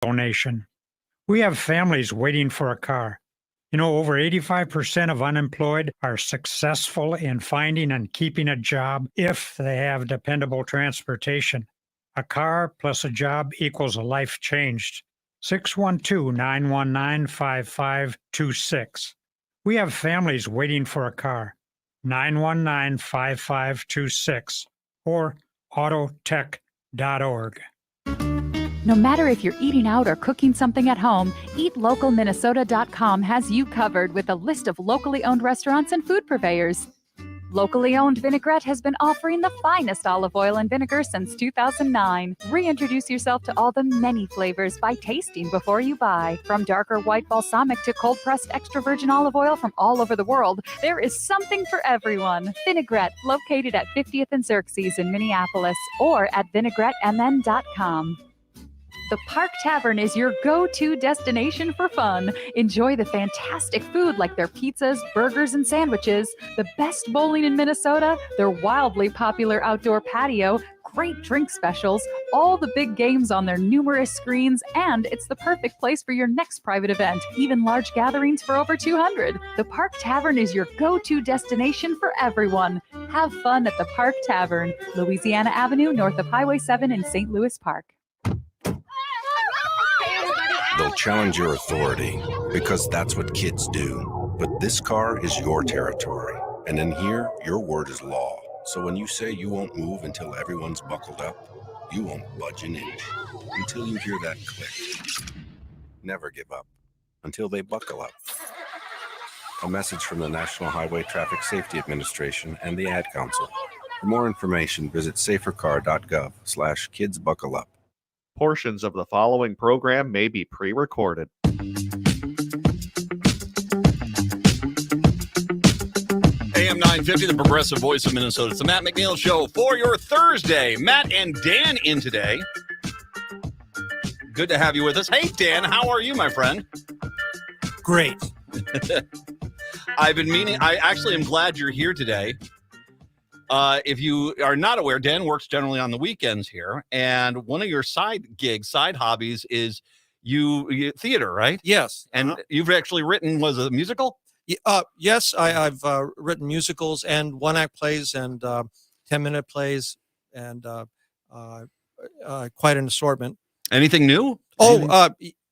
donation. We have families waiting for a car. Over 85% of unemployed are successful in finding and keeping a job if they have dependable transportation. A car plus a job equals a life changed. 612-919-5526. We have families waiting for a car. 919-5526 or autotech.org. No matter if you're eating out or cooking something at home, eatlocalminnesota.com has you covered with a list of locally owned restaurants and food purveyors. Locally owned Vinaigrette has been offering the finest olive oil and vinegar since 2009. Reintroduce yourself to all the many flavors by tasting before you buy. From darker white balsamic to cold-pressed extra virgin olive oil from all over the world, there is something for everyone. Vinaigrette, located at 50th and Xerxes in Minneapolis, or at vinaigrettemn.com. The Park Tavern is your go-to destination for fun. Enjoy the fantastic food like their pizzas, burgers, and sandwiches, the best bowling in Minnesota, their wildly popular outdoor patio, great drink specials, all the big games on their numerous screens, and it's the perfect place for your next private event, even large gatherings for over 200. The Park Tavern is your go-to destination for everyone. Have fun at the Park Tavern, Louisiana Avenue, north of Highway 7 in St. Louis Park. They'll challenge your authority because that's what kids do. But this car is your territory. And in here, your word is law. So when you say you won't move until everyone's buckled up, you won't budge an inch until you hear that click. Never give up until they buckle up. A message from the National Highway Traffic Safety Administration and the Ad Council. For more information, visit safercar.gov/kidsbuckleup. Portions of the following program may be pre-recorded. AM 950, the progressive voice of Minnesota. It's the Matt McNeil Show for your Thursday. Matt and Dan in today. Good to have you with us. Hey, Dan, how are you, my friend? Great. I've been meaning, I actually am glad you're here today. If you are not aware, Dan works generally on the weekends here, and one of your side gigs, side hobbies is you theater, right? Yes. And you've actually written, was it a musical? Yes, I've written musicals and one-act plays and 10-minute plays and quite an assortment. Anything new?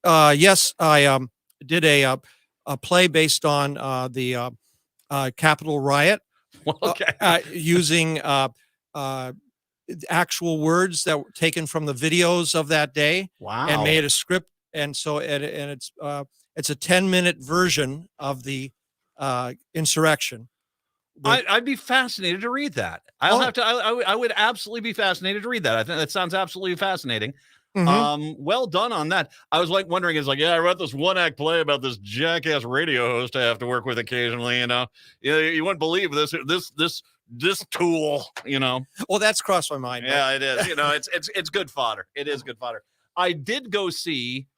Yes, I did a play based on the Capitol riot. Okay. Using actual words that were taken from the videos of that day. Wow. And made a script, and so it's a 10-minute version of the insurrection. I'd be fascinated to read that. I would absolutely be fascinated to read that. I think that sounds absolutely fascinating. Mm-hmm. Well done on that. I was wondering, I wrote this one-act play about this jackass radio host I have to work with occasionally. You wouldn't believe this tool. Well, that's crossed my mind. Yeah, it is. It's good fodder. It is good fodder. I did go see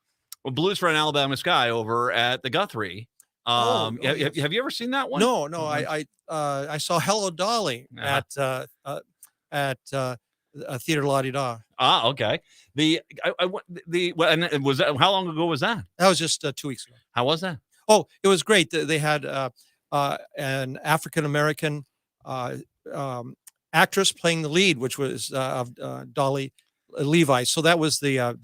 Blues for an Alabama Sky over at the Guthrie. Have you ever seen that one? No. I saw Hello Dolly at Theater La Di Da. Ah, okay. And was that, how long ago was that? That was just 2 weeks ago. How was that? Oh, it was great. They had an African American actress playing the lead, which was of Dolly Levi. So that was the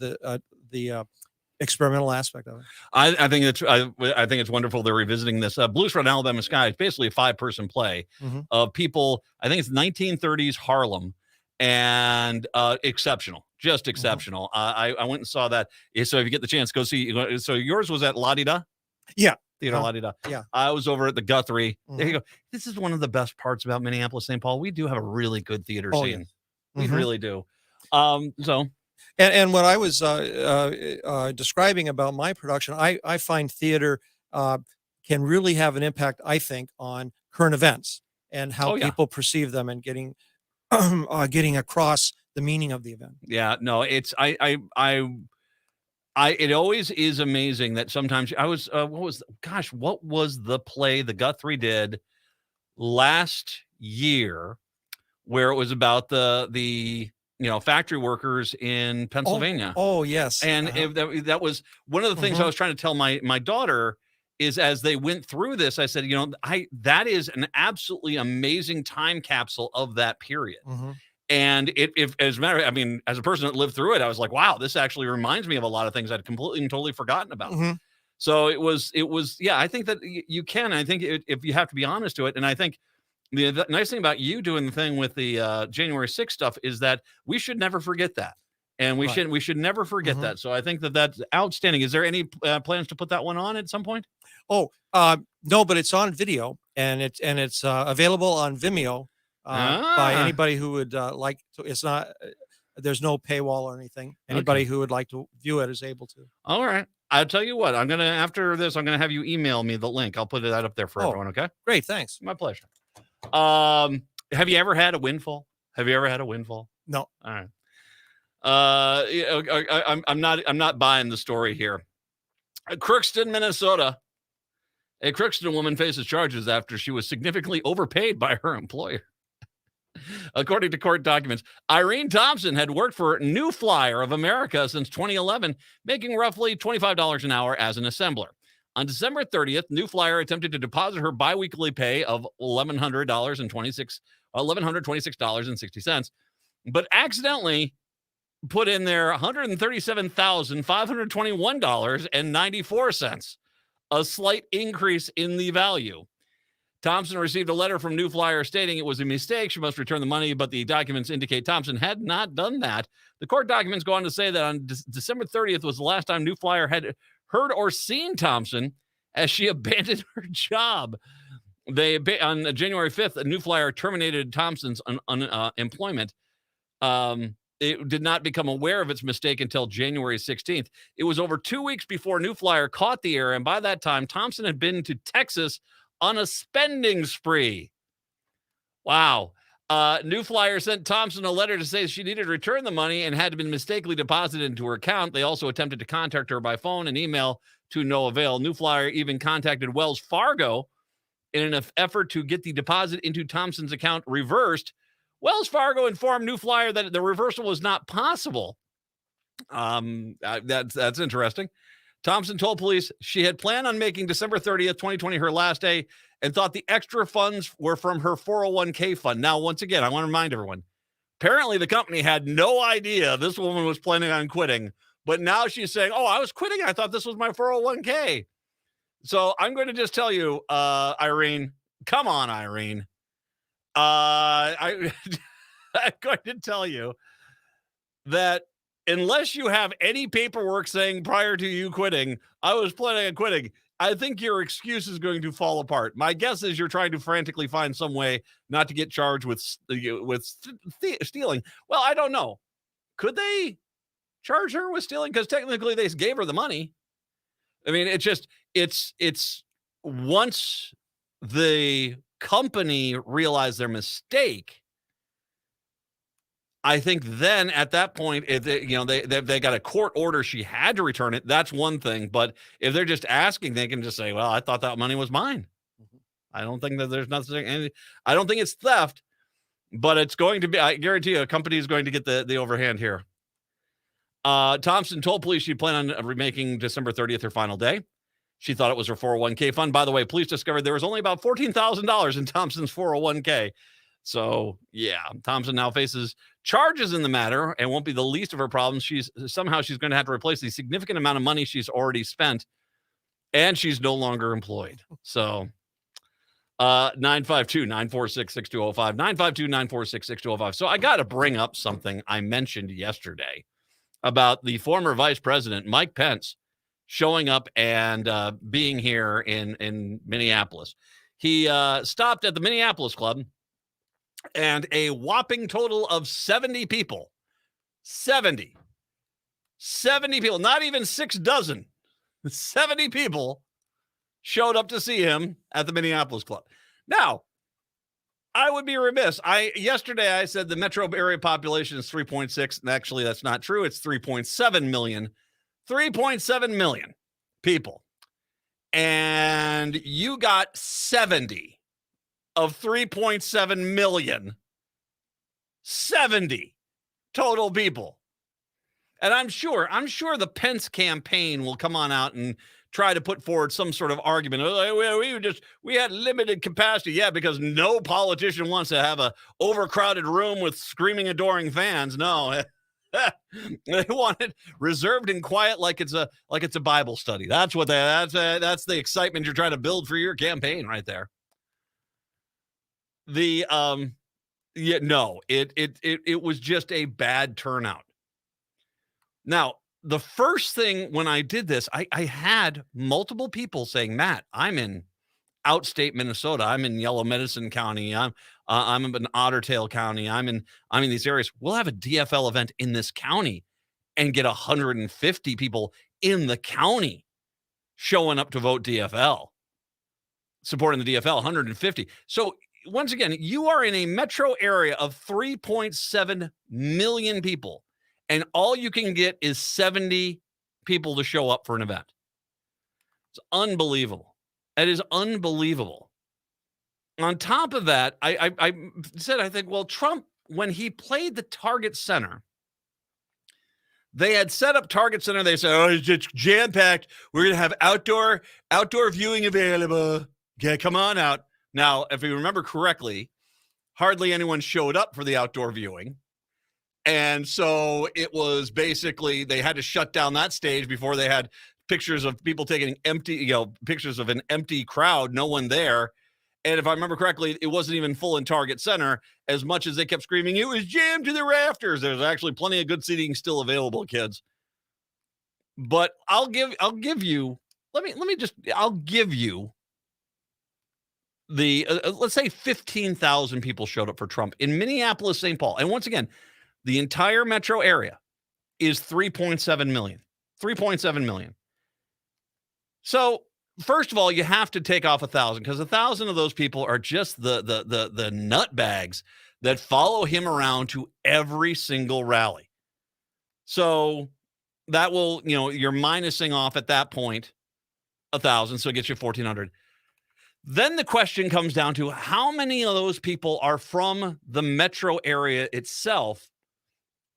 experimental aspect of it. I think it's wonderful they're revisiting this. Blues for an Alabama Sky is basically a 5-person play of people. I think it's 1930s Harlem, and exceptional, just exceptional. I went and saw that. So if you get the chance, go see. So yours was at La Di Da? Yeah. Theater La Di Da. Yeah. I was over at the Guthrie. There you go. This is one of the best parts about Minneapolis, St. Paul. We do have a really good theater scene. Yeah. We really do. And what I was describing about my production, I find theater can really have an impact, I think, on current events and how people perceive them and getting across the meaning of the event. Yeah, no, it's it always is amazing that sometimes I was what was the play the Guthrie did last year where it was about the factory workers in Pennsylvania. Oh yes. And that was one of the things I was trying to tell my daughter is as they went through this, I said, that is an absolutely amazing time capsule of that period. And if as a matter, as a person that lived through it, I was like, wow, this actually reminds me of a lot of things I'd completely and totally forgotten about. So it was, yeah, I think that you can. I think if you have to be honest to it. And I think the nice thing about you doing the thing with the January 6th stuff is that we should never forget that. And we should never forget that. So I think that's outstanding. Is there any plans to put that one on at some point? Oh, no, but it's on video and it's available on Vimeo by anybody who would like to. It's not, there's no paywall or anything. Anybody who would like to view it is able to. All right. I'll tell you what, after this, I'm going to have you email me the link. I'll put that up there for everyone. Okay. Great. Thanks. My pleasure. Have you ever had a windfall? No. All right. I'm not buying the story here. Crookston, Minnesota. A Crookston woman faces charges after she was significantly overpaid by her employer. According to court documents, Irene Thompson had worked for New Flyer of America since 2011, making roughly $25 an hour as an assembler. On December 30th, New Flyer attempted to deposit her biweekly pay of $1,126.60, but accidentally put in there $137,521.94, a slight increase in the value. Thompson received a letter from New Flyer stating it was a mistake. She must return the money, but the documents indicate Thompson had not done that. The court documents go on to say that on December 30th was the last time New Flyer had heard or seen Thompson as she abandoned her job. On January 5th, New Flyer terminated Thompson's employment. It did not become aware of its mistake until January 16th. It was over 2 weeks before New Flyer caught the error, and by that time, Thompson had been to Texas on a spending spree. Wow. New Flyer sent Thompson a letter to say she needed to return the money and had been mistakenly deposited into her account. They also attempted to contact her by phone and email to no avail. New Flyer even contacted Wells Fargo in an effort to get the deposit into Thompson's account reversed. Wells Fargo informed New Flyer that the reversal was not possible. That's interesting. Thompson told police she had planned on making December 30th, 2020 her last day and thought the extra funds were from her 401k fund. Now, once again, I want to remind everyone, apparently the company had no idea this woman was planning on quitting, but now she's saying, oh, I was quitting. I thought this was my 401k. So I'm going to just tell you, Irene, come on, Irene. I'm going to tell you that unless you have any paperwork saying prior to you quitting, I was planning on quitting, I think your excuse is going to fall apart. My guess is you're trying to frantically find some way not to get charged with stealing. Well, I don't know. Could they charge her with stealing? Because technically they gave her the money. I mean, it's once the company realized their mistake, I think then at that point, if they got a court order, she had to return it. That's one thing. But if they're just asking, they can just say, well, I thought that money was mine. I don't think that there's nothing. And I don't think it's theft, but it's going to be, I guarantee you, a company is going to get the overhand here. Thompson told police she planned on remaking December 30th her final day. She thought it was her 401k fund. By the way, police discovered there was only about $14,000 in Thompson's 401k. So, yeah, Thompson now faces charges in the matter and won't be the least of her problems. She's going to have to replace the significant amount of money she's already spent, and she's no longer employed. So, 952-946-6205, 952-946-6205. So I got to bring up something I mentioned yesterday about the former Vice President, Mike Pence, showing up and being here in Minneapolis. He stopped at the Minneapolis Club, and a whopping total of 70 people, 70 people, not even 6 dozen, 70 people showed up to see him at the Minneapolis Club. Now, I would be remiss. Yesterday I said the metro area population is 3.6, and actually that's not true. It's 3.7 million. 3.7 million people. And you got 70 of 3.7 million. 70 total people. And I'm sure the Pence campaign will come on out and try to put forward some sort of argument. We had limited capacity. Yeah, because no politician wants to have a overcrowded room with screaming, adoring fans. No, they want it reserved and quiet, like it's a Bible study. That's the excitement you're trying to build for your campaign right there. It was just a bad turnout. Now, the first thing when I did this, I had multiple people saying, Matt, I'm in outstate Minnesota. I'm in Yellow Medicine County. I'm in Otter Tail County. I'm in these areas. We'll have a DFL event in this county and get 150 people in the county showing up to vote DFL, supporting the DFL, 150. So once again, you are in a metro area of 3.7 million people, and all you can get is 70 people to show up for an event. It's unbelievable. It is unbelievable. On top of that, I think, well, Trump, when he played the Target Center, they had set up Target Center. They said, oh, it's just jam-packed. We're going to have outdoor viewing available. Okay, come on out. Now, if you remember correctly, hardly anyone showed up for the outdoor viewing. And so it was basically they had to shut down that stage before they had pictures of people taking pictures of an empty crowd, no one there. And if I remember correctly, it wasn't even full in Target Center as much as they kept screaming, it was jammed to the rafters. There's actually plenty of good seating still available, kids. But I'll give you the let's say 15,000 people showed up for Trump in Minneapolis, St. Paul. And once again, the entire metro area is 3.7 million. 3.7 million. So, first of all, you have to take off 1,000 because 1,000 of those people are just the nutbags that follow him around to every single rally. So that will, you're minusing off at that point 1,000, so it gets you 1,400. Then the question comes down to how many of those people are from the metro area itself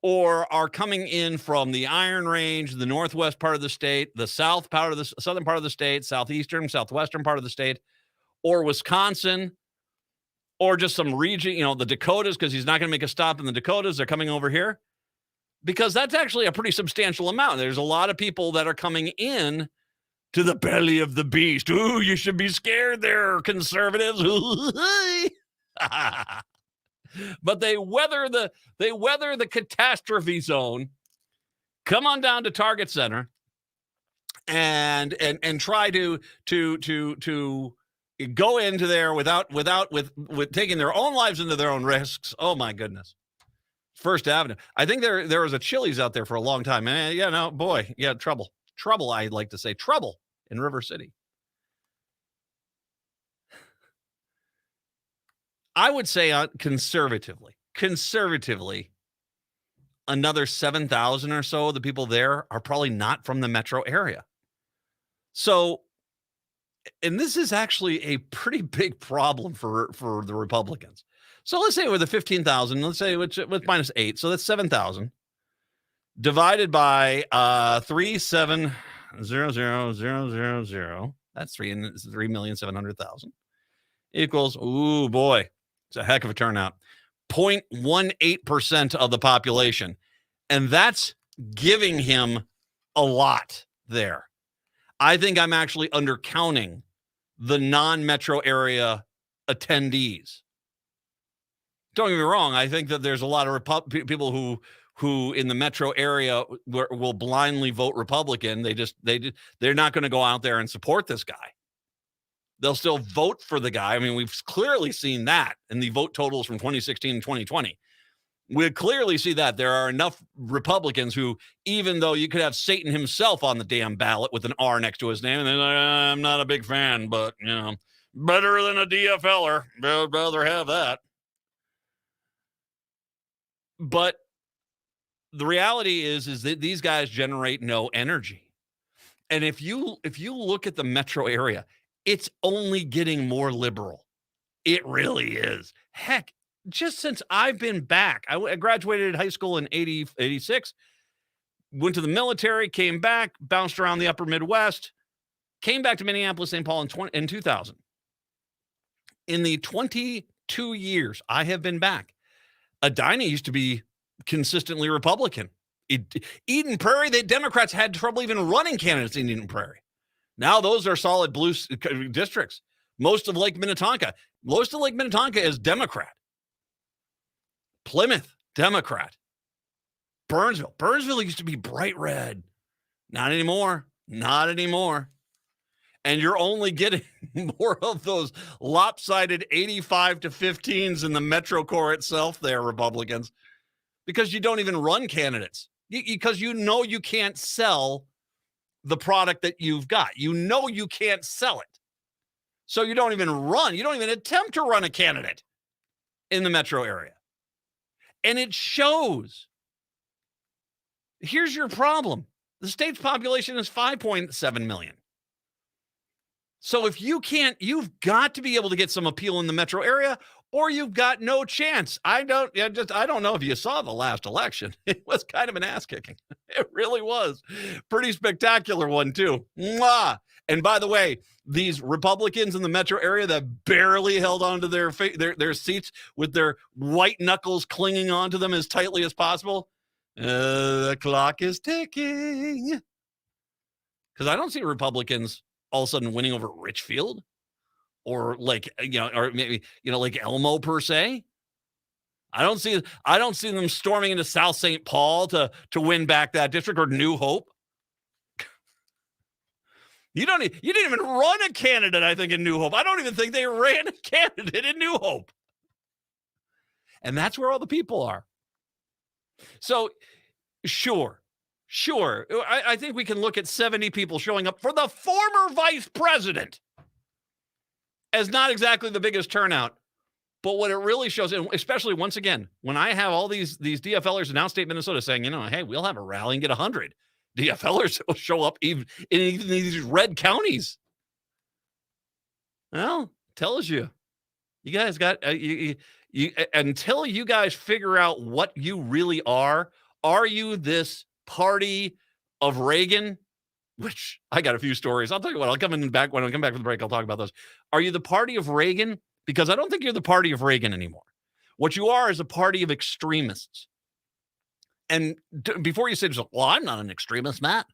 or are coming in from the Iron Range, the northwest part of the state, the southern part of the state, southeastern, southwestern part of the state, or Wisconsin, or just some region, the Dakotas, because he's not going to make a stop in the Dakotas. They're coming over here. Because that's actually a pretty substantial amount. There's a lot of people that are coming in to the belly of the beast. Ooh, you should be scared there, conservatives. But they weather the catastrophe zone, come on down to Target Center and try to go into there with taking their own lives into their own risks. Oh my goodness. First Avenue. I think there was a Chili's out there for a long time. Trouble, I'd like to say. Trouble in River City. I would say conservatively, another 7,000 or so of the people there are probably not from the metro area. So, and this is actually a pretty big problem for the Republicans. So let's say with the 15,000, let's say with minus 8, so that's 7,000 divided by 3,700,000. That's 3,700,000 equals, ooh boy, it's a heck of a turnout. 0.18% of the population. And that's giving him a lot there. I think I'm actually undercounting the non-metro area attendees. Don't get me wrong. I think that there's a lot of people who in the metro area will blindly vote Republican. They're not going to go out there and support this guy. They'll still vote for the guy. I mean, we've clearly seen that in the vote totals from 2016 and 2020. We clearly see that there are enough Republicans who, even though you could have Satan himself on the damn ballot with an R next to his name, and they're like, I'm not a big fan, but, better than a DFLer. I'd rather have that. But the reality is that these guys generate no energy. And if you look at the metro area, it's only getting more liberal. It really is. Heck, just since I've been back, I graduated high school in 86, went to the military, came back, bounced around the upper Midwest, came back to Minneapolis, St. Paul in 2000. In the 22 years I have been back, Edina used to be consistently Republican. Eden Prairie, the Democrats had trouble even running candidates in Eden Prairie. Now those are solid blue districts. Most of Lake Minnetonka is Democrat. Plymouth, Democrat. Burnsville used to be bright red. Not anymore. And you're only getting more of those lopsided 85 to 15s in the Metro core itself there, Republicans, because you don't even run candidates. Because you know you can't sell the product that you've got. You know you can't sell it. So you don't even run. You don't even attempt to run a candidate in the metro area. And it shows. Here's your problem. The state's population is 5.7 million. So if you can't, you've got to be able to get some appeal in the metro area, or you've got no chance. I don't know if you saw the last election. It was kind of an ass kicking. It really was. Pretty spectacular one too. Mwah! And by the way, these Republicans in the metro area that barely held on to their seats with their white knuckles clinging onto them as tightly as possible. The clock is ticking. Because I don't see Republicans all of a sudden winning over Richfield or or maybe, like Elmo per se. I don't see them storming into South St. Paul to win back that district, or New Hope. You didn't even run a candidate, I think, in New Hope. I don't even think they ran a candidate in New Hope. And that's where all the people are. So, sure. I think we can look at 70 people showing up for the former vice president as not exactly the biggest turnout. But what it really shows, and especially once again, when I have all these DFLers in downstate Minnesota saying, hey, we'll have a rally and get 100 DFLers will show up even in these red counties. Well, tells you guys got you until you guys figure out what you really are. Are you this party of Reagan? Which I got a few stories. I'll tell you what. I'll come back when I come back from the break. I'll talk about those. Are you the party of Reagan? Because I don't think you're the party of Reagan anymore. What you are is a party of extremists. And before you say, well, I'm not an extremist, Matt.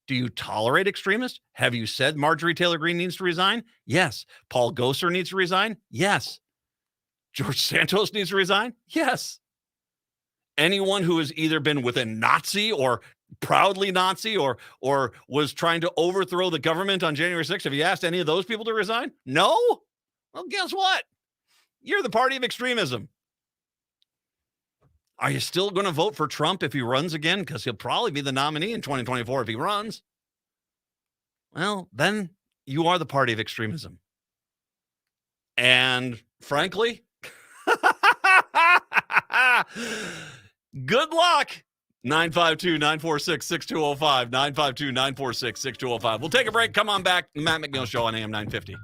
Do you tolerate extremists? Have you said Marjorie Taylor Greene needs to resign? Yes. Paul Gosar needs to resign? Yes. George Santos needs to resign? Yes. Anyone who has either been with a Nazi or proudly Nazi or was trying to overthrow the government on January 6th, have you asked any of those people to resign? No? Well, guess what? You're the party of extremism. Are you still going to vote for Trump if he runs again? Because he'll probably be the nominee in 2024 if he runs. Well, then you are the party of extremism. And frankly, good luck. 952-946-6205. 952-946-6205. We'll take a break. Come on back. Matt McNeil Show on AM 950.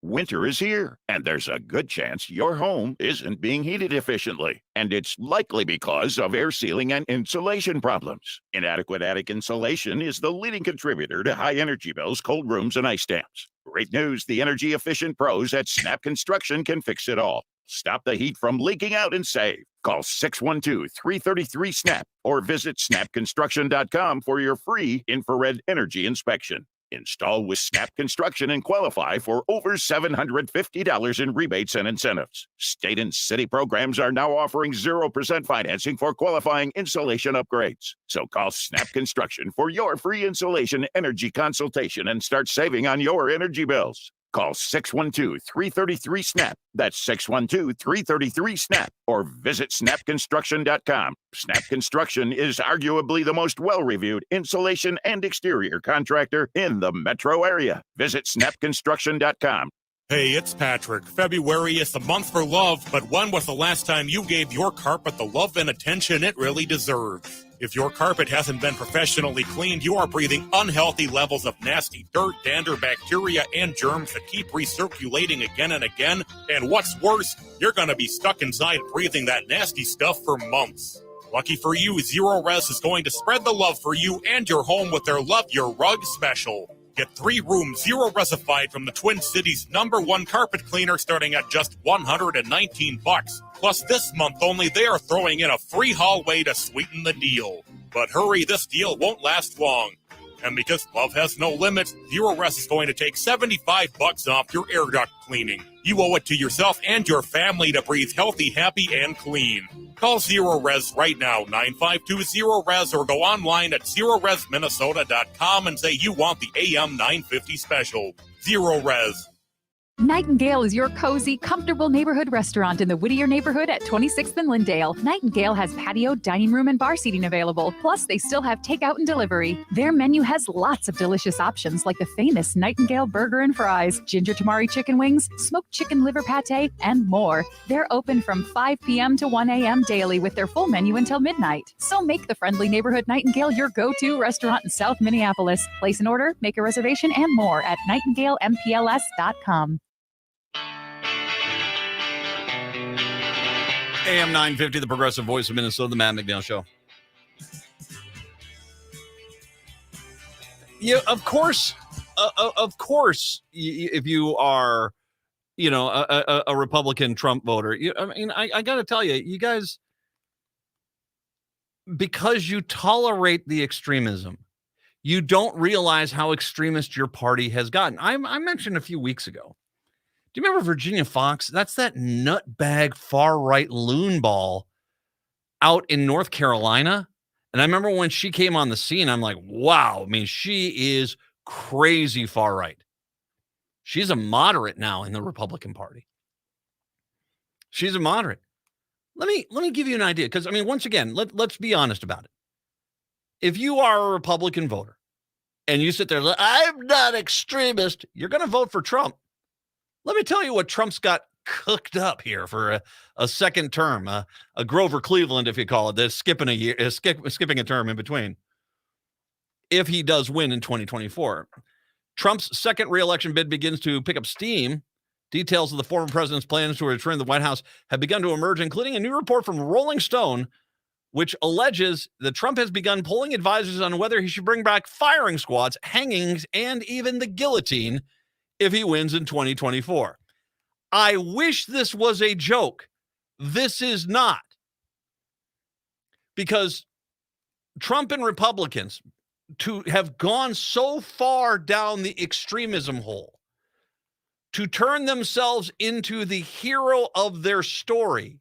Winter is here, and there's a good chance your home isn't being heated efficiently. And it's likely because of air sealing and insulation problems. Inadequate attic insulation is the leading contributor to high energy bills, cold rooms, and ice dams. Great news, the energy-efficient pros at Snap Construction can fix it all. Stop the heat from leaking out and save. Call 612-333-SNAP or visit snapconstruction.com for your free infrared energy inspection. Install with Snap Construction and qualify for over $750 in rebates and incentives. State and city programs are now offering 0% financing for qualifying insulation upgrades. So call Snap Construction for your free insulation energy consultation and start saving on your energy bills. Call 612-333-SNAP. That's 612-333-SNAP. Or visit snapconstruction.com. Snap Construction is arguably the most well-reviewed insulation and exterior contractor in the metro area. Visit snapconstruction.com. Hey, it's Patrick. February is the month for love, but when was the last time you gave your carpet the love and attention it really deserves? If your carpet hasn't been professionally cleaned, you are breathing unhealthy levels of nasty dirt, dander, bacteria, and germs that keep recirculating again and again. And what's worse, you're going to be stuck inside breathing that nasty stuff for months. Lucky for you, Zero Res is going to spread the love for you and your home with their Love Your Rug special. Get 3 rooms Zero Resified from the Twin Cities' #1 carpet cleaner starting at just $119. Plus, this month only, they are throwing in a free hallway to sweeten the deal. But hurry, this deal won't last long. And because love has no limits, Zero Res is going to take $75 off your air duct cleaning. You owe it to yourself and your family to breathe healthy, happy, and clean. Call Zero Res right now, 952-ZERO-RES, or go online at ZeroResMinnesota.com and say you want the AM 950 special. Zero Res. Nightingale is your cozy, comfortable neighborhood restaurant in the Whittier neighborhood at 26th and Lindale. Nightingale has patio, dining room, and bar seating available. Plus, they still have takeout and delivery. Their menu has lots of delicious options like the famous Nightingale burger and fries, ginger tamari chicken wings, smoked chicken liver pate, and more. They're open from 5 p.m. to 1 a.m. daily with their full menu until midnight. So make the friendly neighborhood Nightingale your go-to restaurant in South Minneapolis. Place an order, make a reservation, and more at nightingalempls.com. AM 950, the progressive voice of Minnesota, the Matt McNeil Show. Yeah, of course, if you are, a Republican Trump voter, I got to tell you, you guys, because you tolerate the extremism, you don't realize how extremist your party has gotten. I mentioned a few weeks ago. Do you remember Virginia Fox? That's that nutbag far-right loon ball out in North Carolina. And I remember when she came on the scene, I'm like, wow. I mean, she is crazy far-right. She's a moderate now in the Republican Party. She's a moderate. Let me give you an idea. Because, once again, let's be honest about it. If you are a Republican voter and you sit there, I'm not extremist, you're going to vote for Trump. Let me tell you what Trump's got cooked up here for a second term, a Grover Cleveland, if you call it, that's skipping a term in between. If he does win in 2024, Trump's second reelection bid begins to pick up steam. Details of the former president's plans to return to the White House have begun to emerge, including a new report from Rolling Stone, which alleges that Trump has begun polling advisors on whether he should bring back firing squads, hangings, and even the guillotine if he wins in 2024. I wish this was a joke. This is not. Because Trump and Republicans to have gone so far down the extremism hole, to turn themselves into the hero of their story,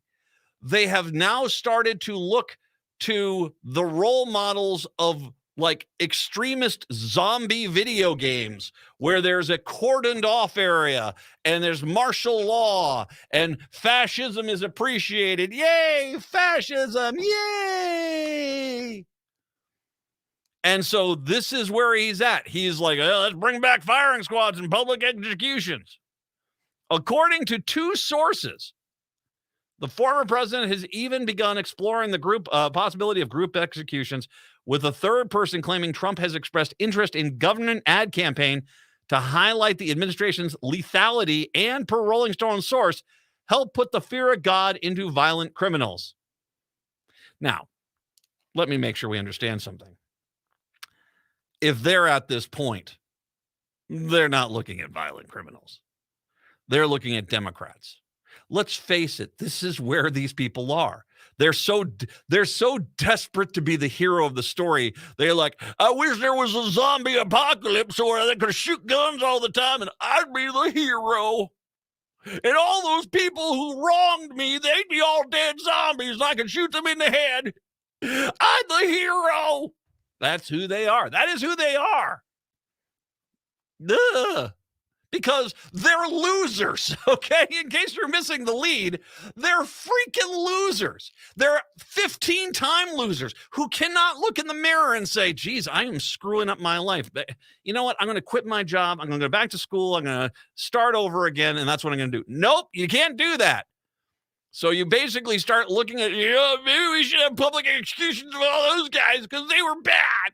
they have now started to look to the role models of like extremist zombie video games where there's a cordoned off area and there's martial law and fascism is appreciated. Yay, fascism. Yay. And so this is where he's at. He's like, let's bring back firing squads and public executions. According to 2 sources, the former president has even begun exploring the possibility of group executions, with a third person claiming Trump has expressed interest in government ad campaign to highlight the administration's lethality and, per Rolling Stone source, help put the fear of God into violent criminals. Now, let me make sure we understand something. If they're at this point, they're not looking at violent criminals. They're looking at Democrats. Let's face it, this is where these people are. They're so desperate to be the hero of the story. They're like, I wish there was a zombie apocalypse where they could shoot guns all the time and I'd be the hero. And all those people who wronged me, they'd be all dead zombies and I could shoot them in the head. I'm the hero. That's who they are. That is who they are. Duh. Because they're losers, okay? In case you're missing the lead, they're freaking losers. They're 15-time losers who cannot look in the mirror and say, geez, I am screwing up my life. But you know what? I'm going to quit my job. I'm going to go back to school. I'm going to start over again, and that's what I'm going to do. Nope, you can't do that. So you basically start looking at, maybe we should have public executions of all those guys because they were bad.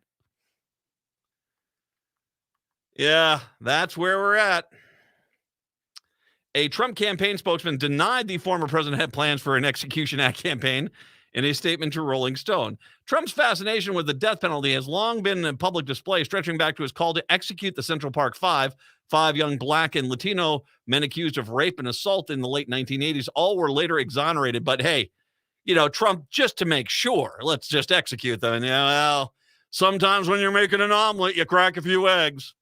Yeah, that's where we're at. A Trump campaign spokesman denied the former president had plans for an Execution Act campaign in a statement to Rolling Stone. Trump's fascination with the death penalty has long been in public display, stretching back to his call to execute the Central Park Five young Black and Latino men accused of rape and assault in the late 1980s. All were later exonerated. But hey, Trump, just to make sure, let's just execute them. And, well, sometimes when you're making an omelet, you crack a few eggs.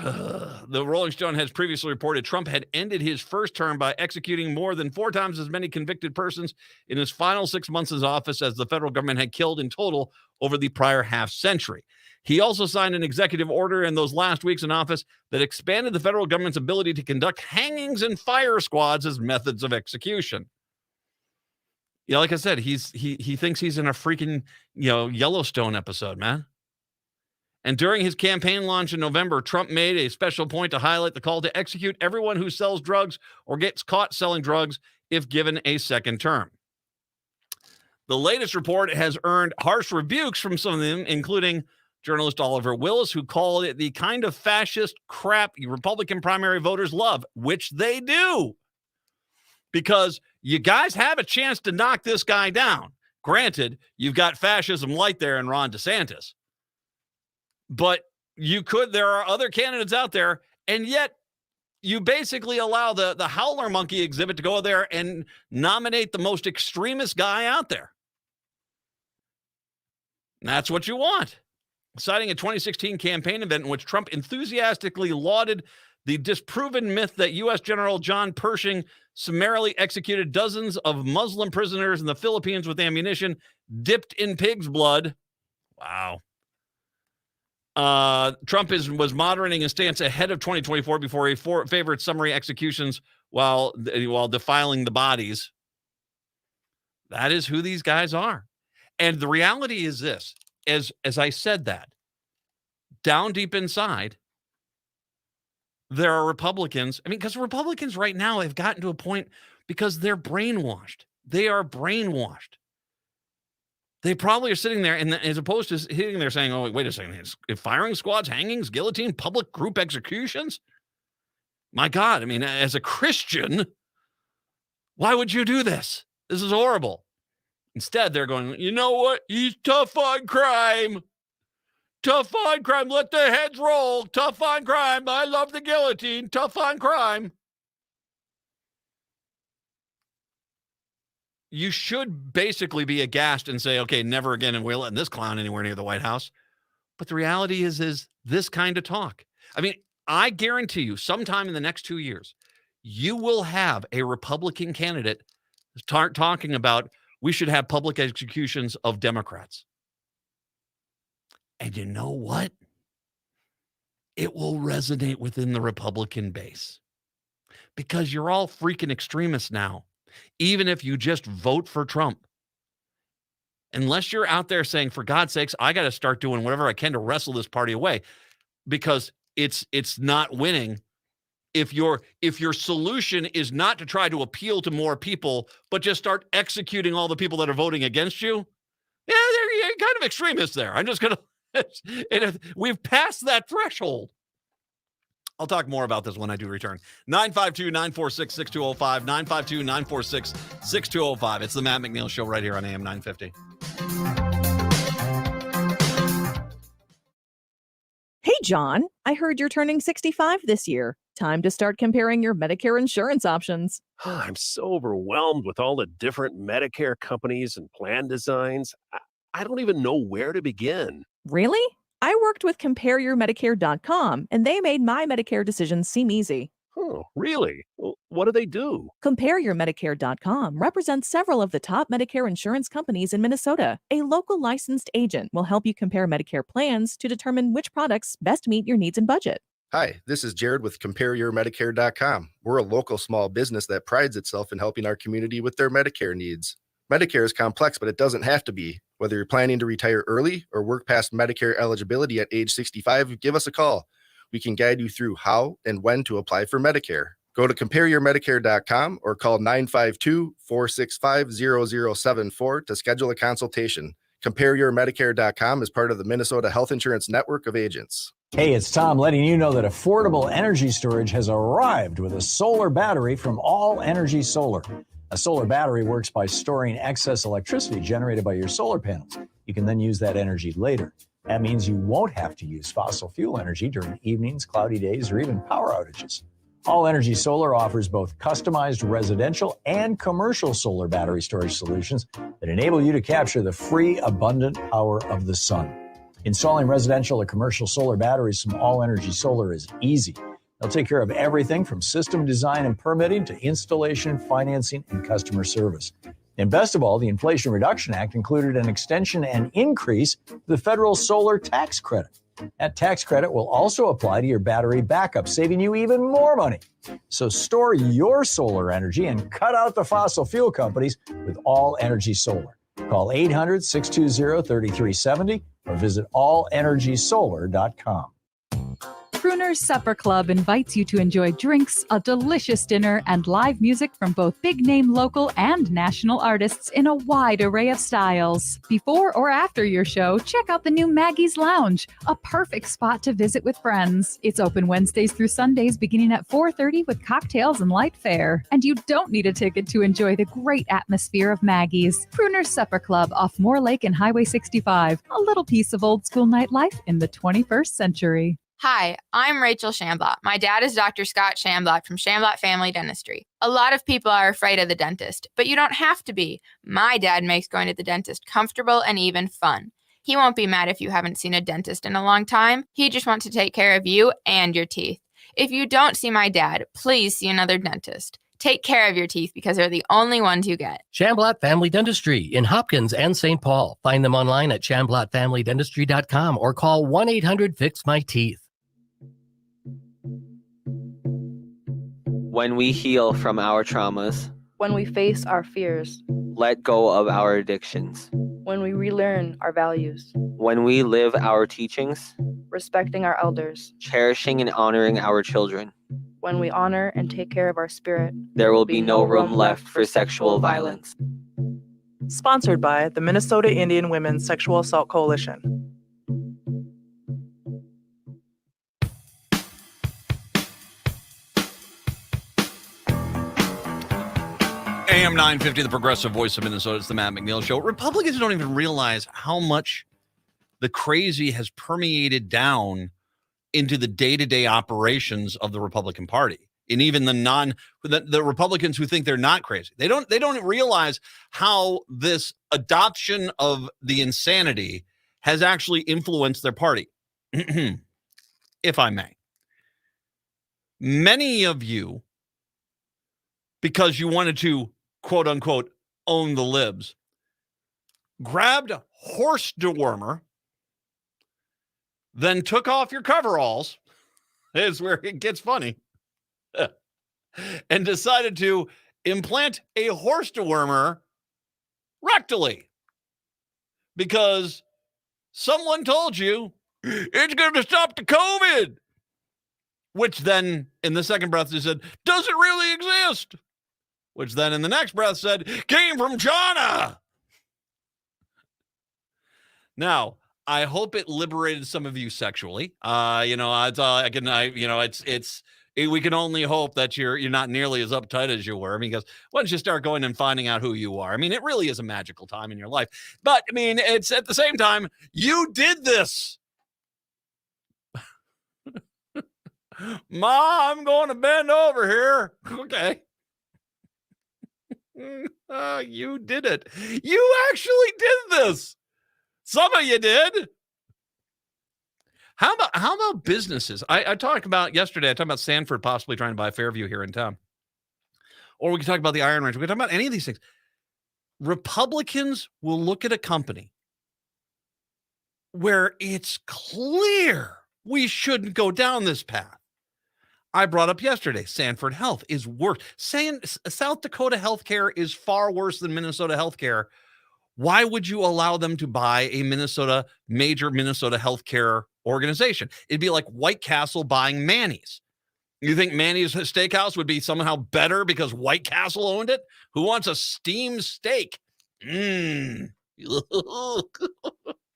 The Rolling Stone has previously reported Trump had ended his first term by executing more than 4 times as many convicted persons in his final 6 months in office as the federal government had killed in total over the prior half century. He also signed an executive order in those last weeks in office that expanded the federal government's ability to conduct hangings and fire squads as methods of execution. Like I said, he thinks he's in a freaking Yellowstone episode, man. And during his campaign launch in November, Trump made a special point to highlight the call to execute everyone who sells drugs or gets caught selling drugs if given a second term. The latest report has earned harsh rebukes from some of them, including journalist Oliver Willis, who called it the kind of fascist crap Republican primary voters love, which they do. Because you guys have a chance to knock this guy down. Granted, you've got fascism light there in Ron DeSantis. But there are other candidates out there, and yet you basically allow the howler monkey exhibit to go there and nominate the most extremist guy out there. And that's what you want. Citing a 2016 campaign event in which Trump enthusiastically lauded the disproven myth that U.S. General John Pershing summarily executed dozens of Muslim prisoners in the Philippines with ammunition dipped in pig's blood. Wow. Trump was moderating his stance ahead of 2024 before he favored summary executions while defiling the bodies. That is who these guys are. And the reality is this, as I said that, down deep inside, there are Republicans. Because Republicans right now have gotten to a point because they're brainwashed. They are brainwashed. They probably are sitting there, and as opposed to sitting there saying, oh, wait a second, firing squads, hangings, guillotine, public group executions? My God, as a Christian, why would you do this? This is horrible. Instead, they're going, you know what? He's tough on crime. Tough on crime. Let the heads roll. Tough on crime. I love the guillotine. Tough on crime. You should basically be aghast and say, okay, never again, and we're letting this clown anywhere near the White House. But the reality is this kind of talk. I guarantee you, sometime in the next 2 years, you will have a Republican candidate start talking about we should have public executions of Democrats. And you know what? It will resonate within the Republican base because you're all freaking extremists now. Even if you just vote for Trump, unless you're out there saying, for God's sakes, I got to start doing whatever I can to wrestle this party away because it's not winning. If your solution is not to try to appeal to more people, but just start executing all the people that are voting against you, you're kind of extremists there. I'm just going to, we've passed that threshold. I'll talk more about this when I do return. 952-946-6205, 952-946-6205. It's the Matt McNeil Show right here on AM 950. Hey, John, I heard you're turning 65 this year. Time to start comparing your Medicare insurance options. I'm so overwhelmed with all the different Medicare companies and plan designs. I don't even know where to begin. Really? I worked with CompareYourMedicare.com, and they made my Medicare decisions seem easy. Oh, really? Well, what do they do? CompareYourMedicare.com represents several of the top Medicare insurance companies in Minnesota. A local licensed agent will help you compare Medicare plans to determine which products best meet your needs and budget. Hi, this is Jared with CompareYourMedicare.com. We're a local small business that prides itself in helping our community with their Medicare needs. Medicare is complex, but it doesn't have to be. Whether you're planning to retire early or work past Medicare eligibility at age 65, give us a call. We can guide you through how and when to apply for Medicare. Go to compareyourmedicare.com or call 952-465-0074 to schedule a consultation. Compareyourmedicare.com is part of the Minnesota Health Insurance Network of agents. Hey, it's Tom letting you know that affordable energy storage has arrived with a solar battery from All Energy Solar. A solar battery works by storing excess electricity generated by your solar panels. You can then use that energy later. That means you won't have to use fossil fuel energy during evenings, cloudy days, or even power outages. All Energy Solar offers both customized residential and commercial solar battery storage solutions that enable you to capture the free, abundant power of the sun. Installing residential or commercial solar batteries from All Energy Solar is easy. They'll take care of everything from system design and permitting to installation, financing, and customer service. And best of all, the Inflation Reduction Act included an extension and increase to the federal solar tax credit. That tax credit will also apply to your battery backup, saving you even more money. So store your solar energy and cut out the fossil fuel companies with All Energy Solar. Call 800-620-3370 or visit allenergysolar.com. Crooner's Supper Club invites you to enjoy drinks, a delicious dinner, and live music from both big-name local and national artists in a wide array of styles. Before or after your show, check out the new Maggie's Lounge, a perfect spot to visit with friends. It's open Wednesdays through Sundays beginning at 4:30 with cocktails and light fare. And you don't need a ticket to enjoy the great atmosphere of Maggie's. Crooner's Supper Club off Moore Lake and Highway 65. A little piece of old school nightlife in the 21st century. Hi, I'm Rachel Shamblatt. My dad is Dr. Scott Shamblatt from Shamblatt Family Dentistry. A lot of people are afraid of the dentist, but you don't have to be. My dad makes going to the dentist comfortable and even fun. He won't be mad if you haven't seen a dentist in a long time. He just wants to take care of you and your teeth. If you don't see my dad, please see another dentist. Take care of your teeth because they're the only ones you get. Shamblatt Family Dentistry in Hopkins and St. Paul. Find them online at shamblattfamilydentistry.com or call 1-800-FIX-MY-TEETH. When we heal from our traumas, when we face our fears, let go of our addictions, when we relearn our values, when we live our teachings, respecting our elders, cherishing and honoring our children, when we honor and take care of our spirit, there will be no room left for sexual violence. Sponsored by the Minnesota Indian Women's Sexual Assault Coalition. AM 950, the progressive voice of Minnesota. It's the Matt McNeil Show. Republicans don't even realize how much the crazy has permeated down into the day-to-day operations of the Republican Party. And even the Republicans who think they're not crazy. They don't realize how this adoption of the insanity has actually influenced their party. If I may. Many of you, because you wanted to quote unquote own the libs, grabbed horse dewormer, then took off your coveralls, is where it gets funny, and decided to implant a horse dewormer rectally because someone told you it's going to stop the COVID, which then in the second breath they said, does it really exist? Which then in the next breath said, came from China. Now, I hope it liberated some of you sexually. We can only hope that you're not nearly as uptight as you were, because once you start going and finding out who you are, I mean, it really is a magical time in your life. But I mean, it's at the same time, you did this. Ma, I'm going to bend over here. Okay. You did it. You actually did this. Some of you did. How about businesses? I talked about yesterday. I talked about Sanford possibly trying to buy Fairview here in town. Or we can talk about the Iron Range. We can talk about any of these things. Republicans will look at a company where it's clear we shouldn't go down this path. I brought up yesterday, Sanford Health is worse. South Dakota healthcare is far worse than Minnesota healthcare. Why would you allow them to buy a major Minnesota healthcare organization? It'd be like White Castle buying Manny's. You think Manny's Steakhouse would be somehow better because White Castle owned it? Who wants a steamed steak?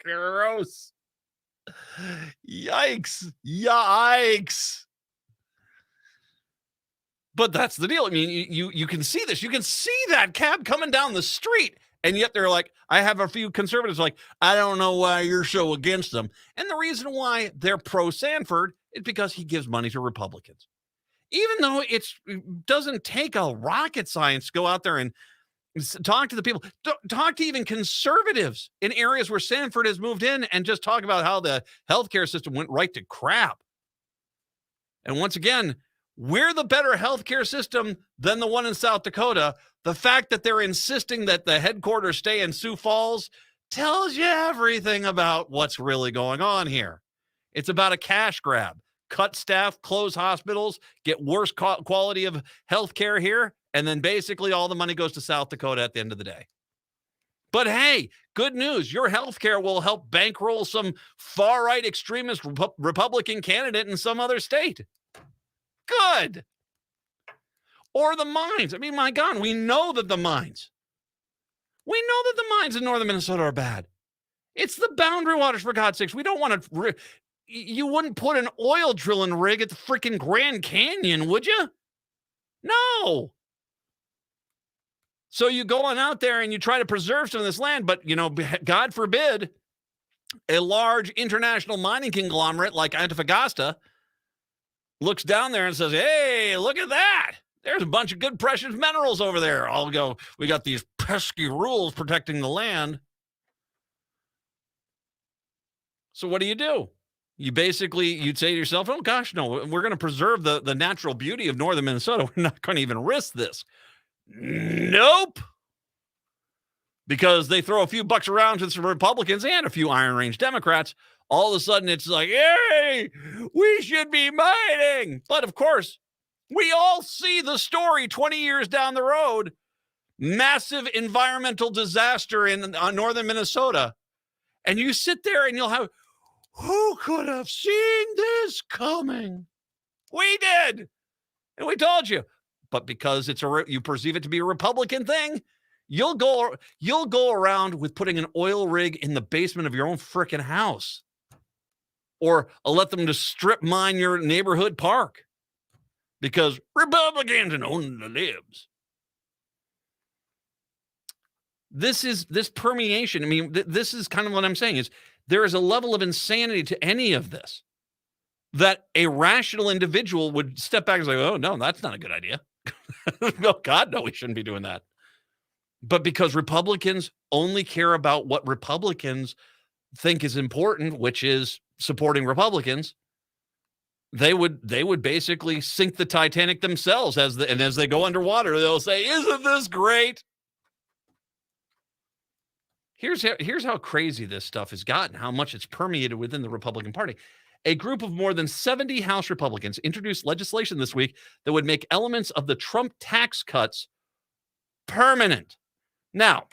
Gross. Yikes. But that's the deal. I mean, you can see this. You can see that cab coming down the street. And yet they're like, I have a few conservatives like, I don't know why you're so against them. And the reason why they're pro-Sanford is because he gives money to Republicans. Even though it doesn't take a rocket science to go out there and talk to the people, talk to even conservatives in areas where Sanford has moved in and just talk about how the healthcare system went right to crap. And once again, we're the better healthcare system than the one in South Dakota. The fact that they're insisting that the headquarters stay in Sioux Falls tells you everything about what's really going on here. It's about a cash grab. Cut staff, close hospitals, get worse quality of healthcare here, and then basically all the money goes to South Dakota at the end of the day. But hey, good news. Your healthcare will help bankroll some far-right extremist Republican candidate in some other state. Good. Or the mines. I mean, my God, we know that the mines in northern Minnesota are bad. It's the boundary waters, for God's sakes. We don't want to... You wouldn't put an oil drilling rig at the freaking Grand Canyon, would you? No. So you go on out there and you try to preserve some of this land, but, God forbid, a large international mining conglomerate like Antofagasta looks down there and says, hey, look at that. There's a bunch of good precious minerals over there. I'll go, we got these pesky rules protecting the land. So what do? You'd say to yourself, oh gosh, no, we're going to preserve the natural beauty of northern Minnesota. We're not going to even risk this. Nope. Because they throw a few bucks around to some Republicans and a few Iron Range Democrats. All of a sudden it's like, hey, we should be mining. But of course, we all see the story 20 years down the road. Massive environmental disaster in northern Minnesota. And you sit there and you'll have, who could have seen this coming? We did. And we told you. But because you perceive it to be a Republican thing, you'll go around with putting an oil rig in the basement of your own frickin' house. Or let them just strip mine your neighborhood park. Because Republicans and own the libs. This permeation. I mean, this is kind of what I'm saying is there is a level of insanity to any of this that a rational individual would step back and say, oh, no, that's not a good idea. Oh, God, no, we shouldn't be doing that. But because Republicans only care about what Republicans think is important, which is supporting Republicans, they would basically sink the Titanic themselves as they go underwater, they'll say, isn't this great? Here's how crazy this stuff has gotten, how much it's permeated within the Republican Party. A group of more than 70 House Republicans introduced legislation this week that would make elements of the Trump tax cuts permanent. Now,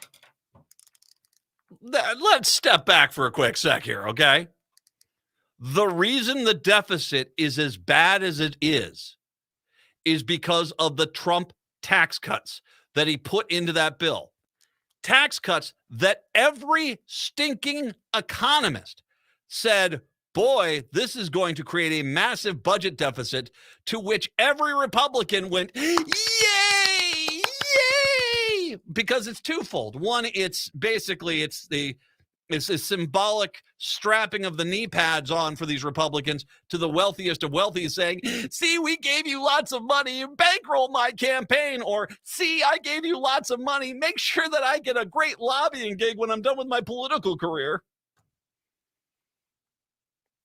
let's step back for a quick sec here, okay? The reason the deficit is as bad as it is because of the Trump tax cuts that he put into that bill. Tax cuts that every stinking economist said, boy, this is going to create a massive budget deficit, to which every Republican went, yay, yay, because it's twofold. One, it's a symbolic strapping of the knee pads on for these Republicans to the wealthiest of wealthy, saying, see, we gave you lots of money, you bankroll my campaign, or see, I gave you lots of money, make sure that I get a great lobbying gig when I'm done with my political career.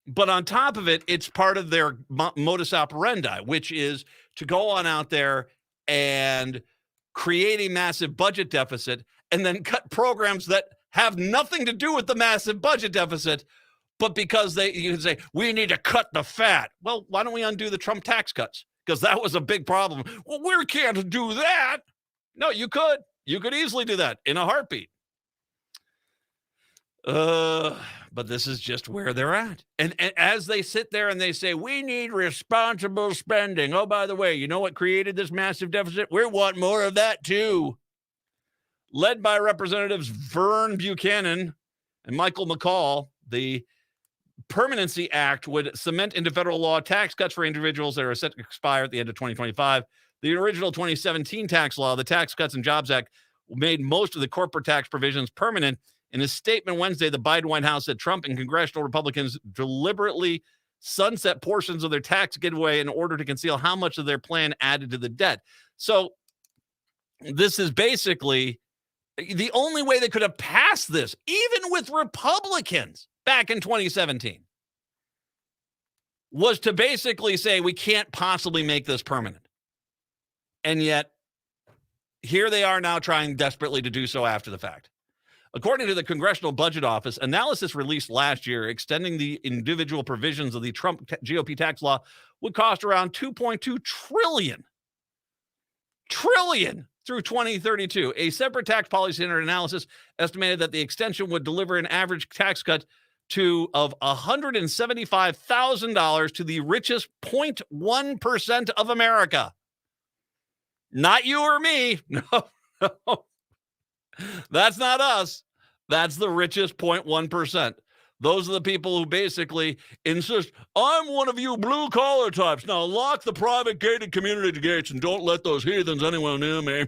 But on top of it, it's part of their modus operandi, which is to go on out there and create a massive budget deficit and then cut programs that have nothing to do with the massive budget deficit, but because you can say, we need to cut the fat. Well, why don't we undo the Trump tax cuts? Because that was a big problem. Well, we can't do that. No, you could. You could easily do that in a heartbeat. But this is just where they're at. And as they sit there and they say, we need responsible spending. Oh, by the way, you know what created this massive deficit? We want more of that too. Led by Representatives Vern Buchanan and Michael McCall, the Permanency Act would cement into federal law tax cuts for individuals that are set to expire at the end of 2025. The original 2017 tax law, the Tax Cuts and Jobs Act, made most of the corporate tax provisions permanent. In a statement Wednesday, the Biden White House said Trump and congressional Republicans deliberately sunset portions of their tax giveaway in order to conceal how much of their plan added to the debt. So this is basically the only way they could have passed this, even with Republicans back in 2017, was to basically say we can't possibly make this permanent. And yet, here they are now trying desperately to do so after the fact. According to the Congressional Budget Office, analysis released last year extending the individual provisions of the Trump GOP tax law would cost around $2.2 trillion through 2032. A separate tax policy center analysis estimated that the extension would deliver an average tax cut of $175,000 to the richest 0.1% of America. Not you or me. No. That's not us. That's the richest 0.1%. Those are the people who basically insist, I'm one of you blue-collar types. Now lock the private gated community gates and don't let those heathens anywhere near me.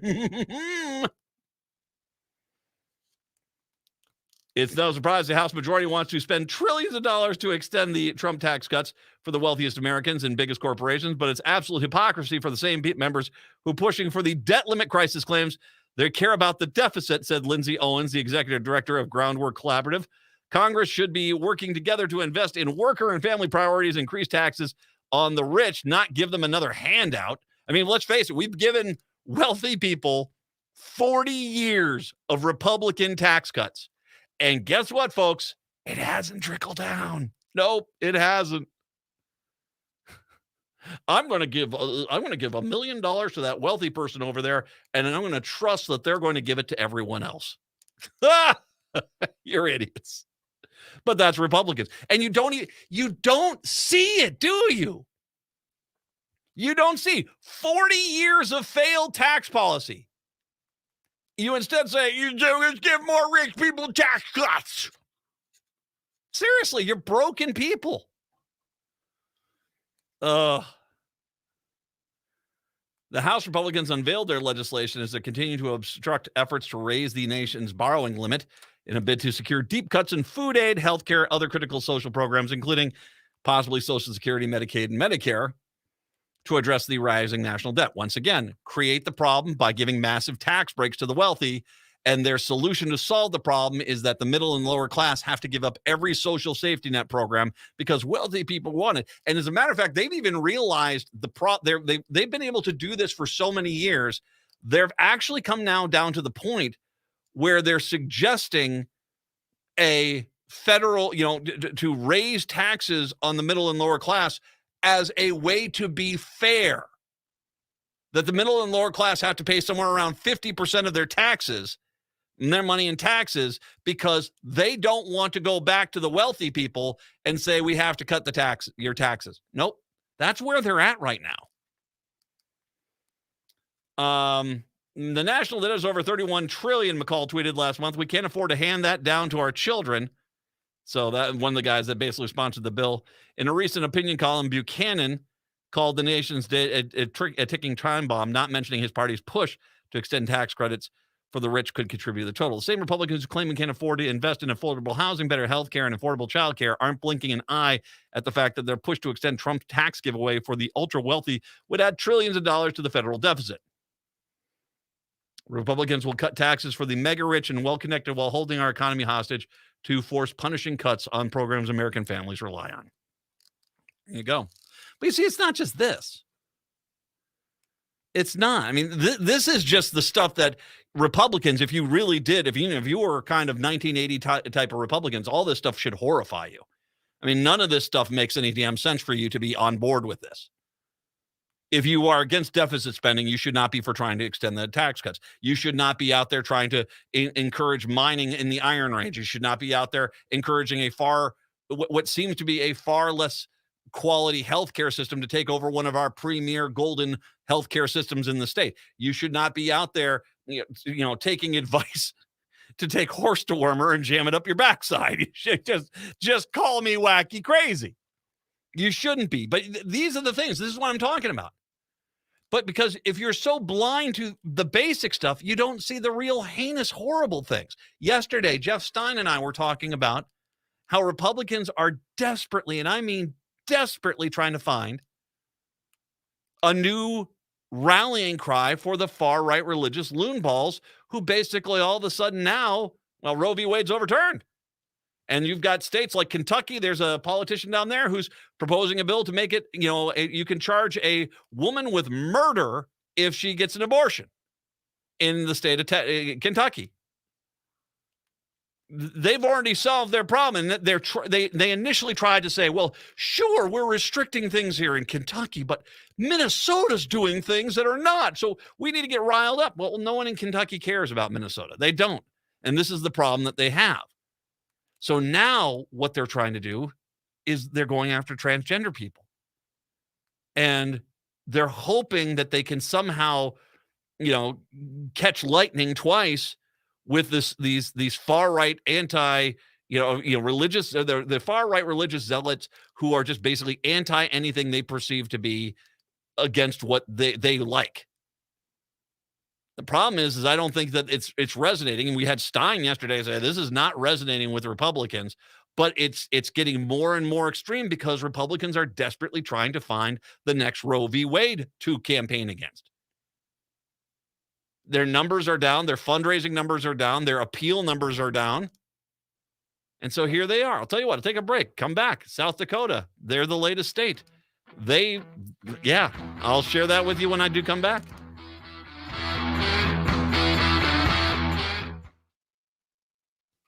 It's no surprise the House majority wants to spend trillions of dollars to extend the Trump tax cuts for the wealthiest Americans and biggest corporations, but it's absolute hypocrisy for the same members who pushing for the debt limit crisis claims they care about the deficit, said Lindsay Owens, the executive director of Groundwork Collaborative. Congress should be working together to invest in worker and family priorities, increase taxes on the rich, not give them another handout. I mean, let's face it, we've given wealthy people 40 years of Republican tax cuts. And guess what, folks? It hasn't trickled down. Nope, it hasn't. I'm going to give $1 million to that wealthy person over there, and I'm going to trust that they're going to give it to everyone else. You're idiots. But that's Republicans. And you don't see it, do you? You don't see 40 years of failed tax policy. You instead say, let's give more rich people tax cuts. Seriously, you're broken people. The House Republicans unveiled their legislation as they continue to obstruct efforts to raise the nation's borrowing limit in a bid to secure deep cuts in food aid, healthcare, other critical social programs, including possibly Social Security, Medicaid, and Medicare, to address the rising national debt. Once again, create the problem by giving massive tax breaks to the wealthy, and their solution to solve the problem is that the middle and lower class have to give up every social safety net program because wealthy people want it. And as a matter of fact, they've even realized they've been able to do this for so many years. They've actually come now down to the point where they're suggesting a federal, to raise taxes on the middle and lower class as a way to be fair. That the middle and lower class have to pay somewhere around 50% of their taxes and their money in taxes because they don't want to go back to the wealthy people and say we have to cut your taxes. Nope. That's where they're at right now. The national debt is over $31 trillion, McCall tweeted last month. We can't afford to hand that down to our children. So that one of the guys that basically sponsored the bill. In a recent opinion column, Buchanan called the nation's debt a ticking time bomb, not mentioning his party's push to extend tax credits for the rich could contribute to the total. The same Republicans who claim we can't afford to invest in affordable housing, better health care, and affordable child care aren't blinking an eye at the fact that their push to extend Trump's tax giveaway for the ultra-wealthy would add trillions of dollars to the federal deficit. Republicans will cut taxes for the mega-rich and well-connected while holding our economy hostage to force punishing cuts on programs American families rely on. There you go. But you see, it's not just this. It's not. I mean, this is just the stuff that Republicans, if you really did, if you were kind of 1980 type of Republicans, all this stuff should horrify you. I mean, none of this stuff makes any damn sense for you to be on board with this. If you are against deficit spending, you should not be for trying to extend the tax cuts. You should not be out there trying to encourage mining in the Iron Range. You should not be out there encouraging what seems to be a far less quality healthcare system to take over one of our premier golden healthcare systems in the state. You should not be out there, taking advice to take horse dewormer and jam it up your backside. You should just call me wacky crazy. You shouldn't be. But these are the things. This is what I'm talking about. But because if you're so blind to the basic stuff, you don't see the real heinous, horrible things. Yesterday, Jeff Stein and I were talking about how Republicans are desperately, and I mean desperately, trying to find a new rallying cry for the far-right religious loonballs who basically all of a sudden now, Roe v. Wade's overturned. And you've got states like Kentucky. There's a politician down there who's proposing a bill to make it, you can charge a woman with murder if she gets an abortion in the state of Kentucky. They've already solved their problem. And they initially tried to say, well, sure, we're restricting things here in Kentucky, but Minnesota's doing things that are not. So we need to get riled up. Well, no one in Kentucky cares about Minnesota. They don't. And this is the problem that they have. So now what they're trying to do is they're going after transgender people. And they're hoping that they can somehow, catch lightning twice with these far-right religious, the far-right religious zealots who are just basically anti anything they perceive to be against what they like. The problem is I don't think that it's resonating. And we had Stein yesterday say this is not resonating with Republicans, but it's getting more and more extreme because Republicans are desperately trying to find the next Roe v. Wade to campaign against. Their numbers are down. Their fundraising numbers are down. Their appeal numbers are down. And so here they are. I'll tell you what, I'll take a break. Come back. South Dakota. They're the latest state. I'll share that with you when I do come back.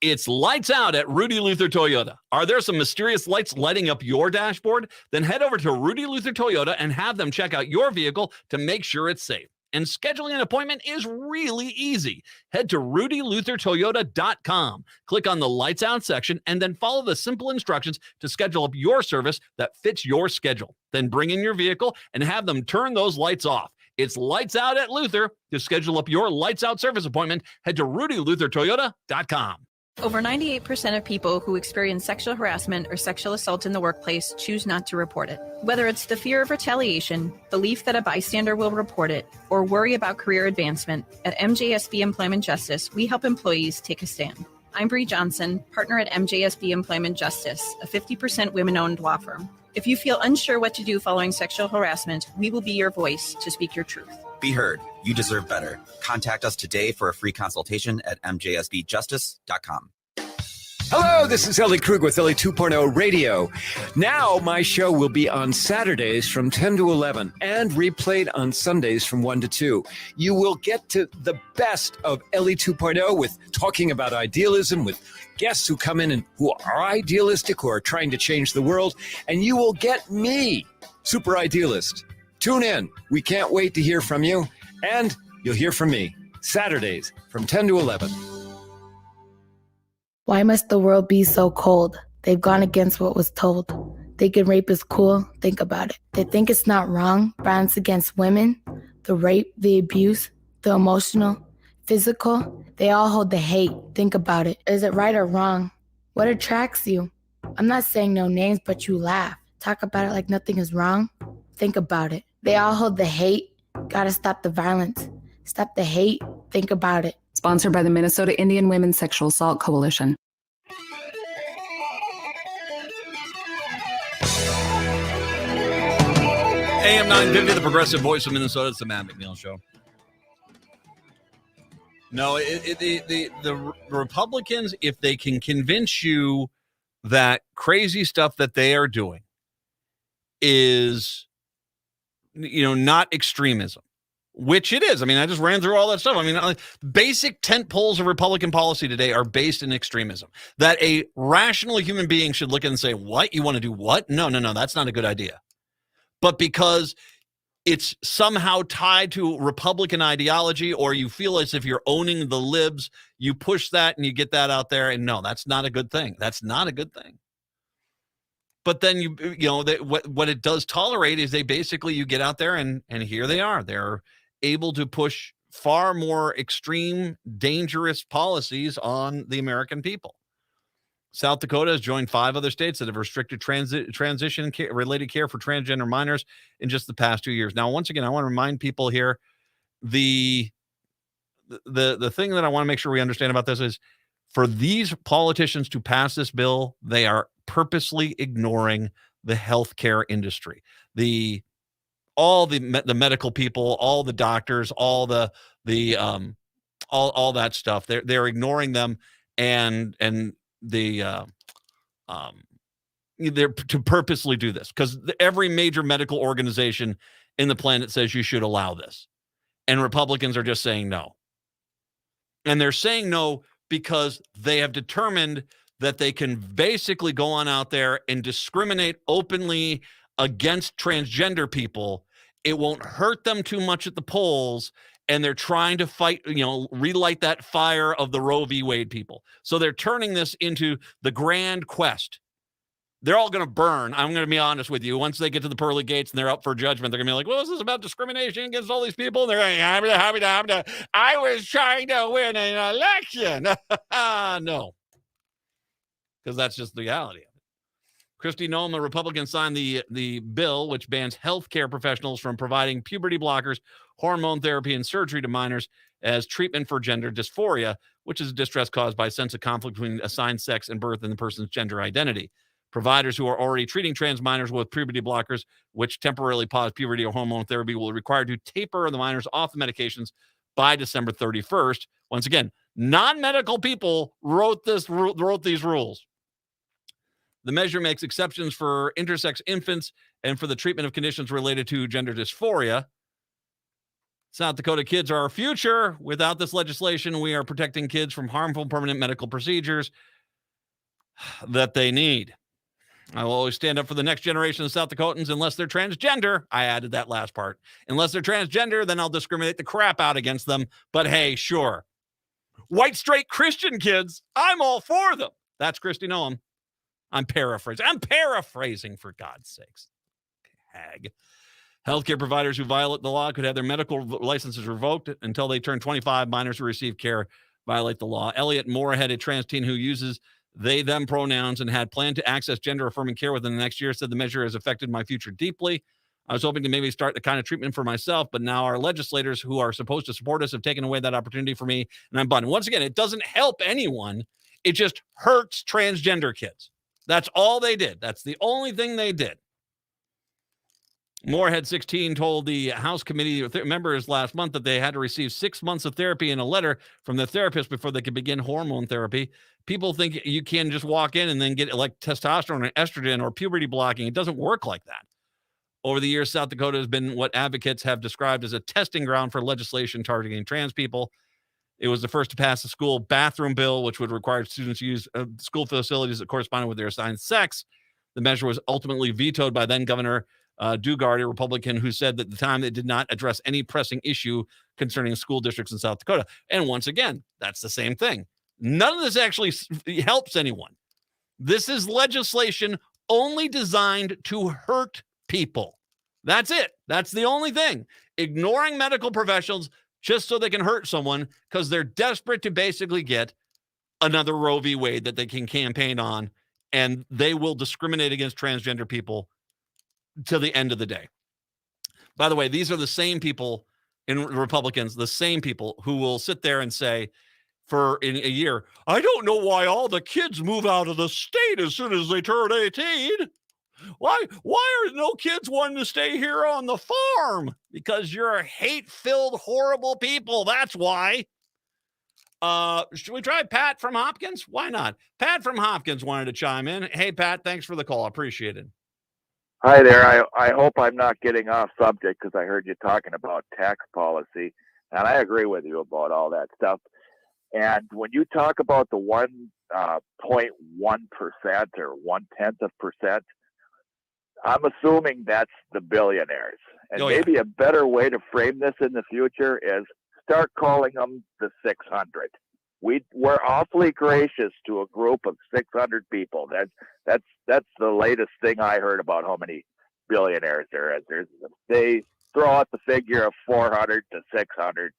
It's lights out at Rudy Luther Toyota. Are there some mysterious lights lighting up your dashboard? Then head over to Rudy Luther Toyota and have them check out your vehicle to make sure it's safe. And scheduling an appointment is really easy. Head to rudyluthertoyota.com. Click on the lights out section and then follow the simple instructions to schedule up your service that fits your schedule. Then bring in your vehicle and have them turn those lights off. It's lights out at Luther. To schedule up your lights out service appointment, head to rudyluthertoyota.com. Over 98% of people who experience sexual harassment or sexual assault in the workplace choose not to report it. Whether it's the fear of retaliation, belief that a bystander will report it, or worry about career advancement, at MJSB Employment Justice, we help employees take a stand. I'm Bree Johnson, partner at MJSB Employment Justice, a 50% women-owned law firm. If you feel unsure what to do following sexual harassment, we will be your voice to speak your truth. Be heard. You deserve better. Contact us today for a free consultation at mjsbjustice.com. Hello, this is Ellie Krug with Ellie 2.0 Radio. Now my show will be on Saturdays from 10 to 11 and replayed on Sundays from 1 to 2. You will get to the best of Ellie 2.0 with talking about idealism with guests who come in and who are idealistic, who are trying to change the world. And you will get me, Super Idealist. Tune in. We can't wait to hear from you. And you'll hear from me Saturdays from 10 to 11. Why must the world be so cold? They've gone against what was told. Thinking rape is cool? Think about it. They think it's not wrong. Violence against women, the rape, the abuse, the emotional, physical. They all hold the hate. Think about it. Is it right or wrong? What attracts you? I'm not saying no names, but you laugh. Talk about it like nothing is wrong. Think about it. They all hold the hate. Gotta stop the violence. Stop the hate. Think about it. Sponsored by the Minnesota Indian Women's Sexual Assault Coalition. AM 950, the progressive voice of Minnesota. It's the Matt McNeil Show. No, the Republicans, if they can convince you that crazy stuff that they are doing is, not extremism, which it is. I mean, I just ran through all that stuff. I mean, basic tent poles of Republican policy today are based in extremism. That a rational human being should look at and say, what? You want to do what? No, that's not a good idea. But because it's somehow tied to Republican ideology, or you feel as if you're owning the libs, you push that and you get that out there. And no, that's not a good thing. That's not a good thing. But then what it does tolerate is you get out there and here they are. They're able to push far more extreme, dangerous policies on the American people. South Dakota has joined 5 other states that have restricted transition-related care for transgender minors in just the past 2 years. Now, once again, I want to remind people here, the thing that I want to make sure we understand about this is, for these politicians to pass this bill, they are purposely ignoring the healthcare industry, all the medical people, all the doctors, all that stuff. They're ignoring them, and they're to purposely do this, because every major medical organization in the planet says you should allow this, and Republicans are just saying no. And they're saying no because they have determined that they can basically go on out there and discriminate openly against transgender people. It won't hurt them too much at the polls, and they're trying to fight, relight that fire of the Roe v. Wade people. So they're turning this into the grand quest. They're all going to burn. I'm going to be honest with you. Once they get to the pearly gates and they're up for judgment, they're going to be like, well, this is about discrimination against all these people. And they're going, I was trying to win an election. No, because that's just the reality of it. Kristi Noem, a Republican, signed the bill which bans healthcare professionals from providing puberty blockers, hormone therapy, and surgery to minors as treatment for gender dysphoria, which is a distress caused by a sense of conflict between assigned sex and birth and the person's gender identity. Providers who are already treating trans minors with puberty blockers, which temporarily pause puberty or hormone therapy, will be required to taper the minors off the medications by December 31st. Once again, non-medical people wrote these rules. The measure makes exceptions for intersex infants and for the treatment of conditions related to gender dysphoria. South Dakota kids are our future. Without this legislation, we are protecting kids from harmful permanent medical procedures that they need. I will always stand up for the next generation of South Dakotans unless they're transgender. I added that last part. Unless they're transgender, then I'll discriminate the crap out against them. But hey, sure. White, straight Christian kids, I'm all for them. That's Kristi Noem. I'm paraphrasing, for God's sakes. Hag. Healthcare providers who violate the law could have their medical licenses revoked until they turn 25. Minors who receive care violate the law. Elliot Moorhead, a trans teen who uses they, them pronouns and had planned to access gender-affirming care within the next year, said the measure has affected my future deeply. I was hoping to maybe start the kind of treatment for myself, but now our legislators who are supposed to support us have taken away that opportunity for me, and I'm bummed. Once again, it doesn't help anyone. It just hurts transgender kids. That's all they did. That's the only thing they did. Moorhead, 16, told the House committee members last month that they had to receive 6 months of therapy and a letter from the therapist before they could begin hormone therapy. People think you can just walk in and then get like testosterone or estrogen or puberty blocking. It doesn't work like that. Over the years, South Dakota has been what advocates have described as a testing ground for legislation targeting trans people. It was the first to pass the school bathroom bill, which would require students to use school facilities that corresponded with their assigned sex. The measure was ultimately vetoed by then Governor Dugard, a Republican, who said that at the time it did not address any pressing issue concerning school districts in South Dakota. And once again, that's the same thing. None of this actually helps anyone. This is legislation only designed to hurt people. That's it. That's the only thing. Ignoring medical professionals just so they can hurt someone because they're desperate to basically get another Roe v. Wade that they can campaign on, and they will discriminate against transgender people till the end of the day. By the way, these are the same people in Republicans, the same people who will sit there and say in a year, I don't know why all the kids move out of the state as soon as they turn 18. Why are no kids wanting to stay here on the farm? Because you're hate-filled, horrible people. That's why. Should we try Pat from Hopkins? Why not? Pat from Hopkins wanted to chime in. Hey, Pat, thanks for the call. Appreciate it. Hi there. I hope I'm not getting off subject because I heard you talking about tax policy, and I agree with you about all that stuff. And when you talk about the 1.1% or 0.1%, I'm assuming that's the billionaires. And maybe a better way to frame this in the future is start calling them the 600. We're awfully gracious to a group of 600 people. That's the latest thing I heard about how many billionaires there is. They throw out the figure of 400 to 600.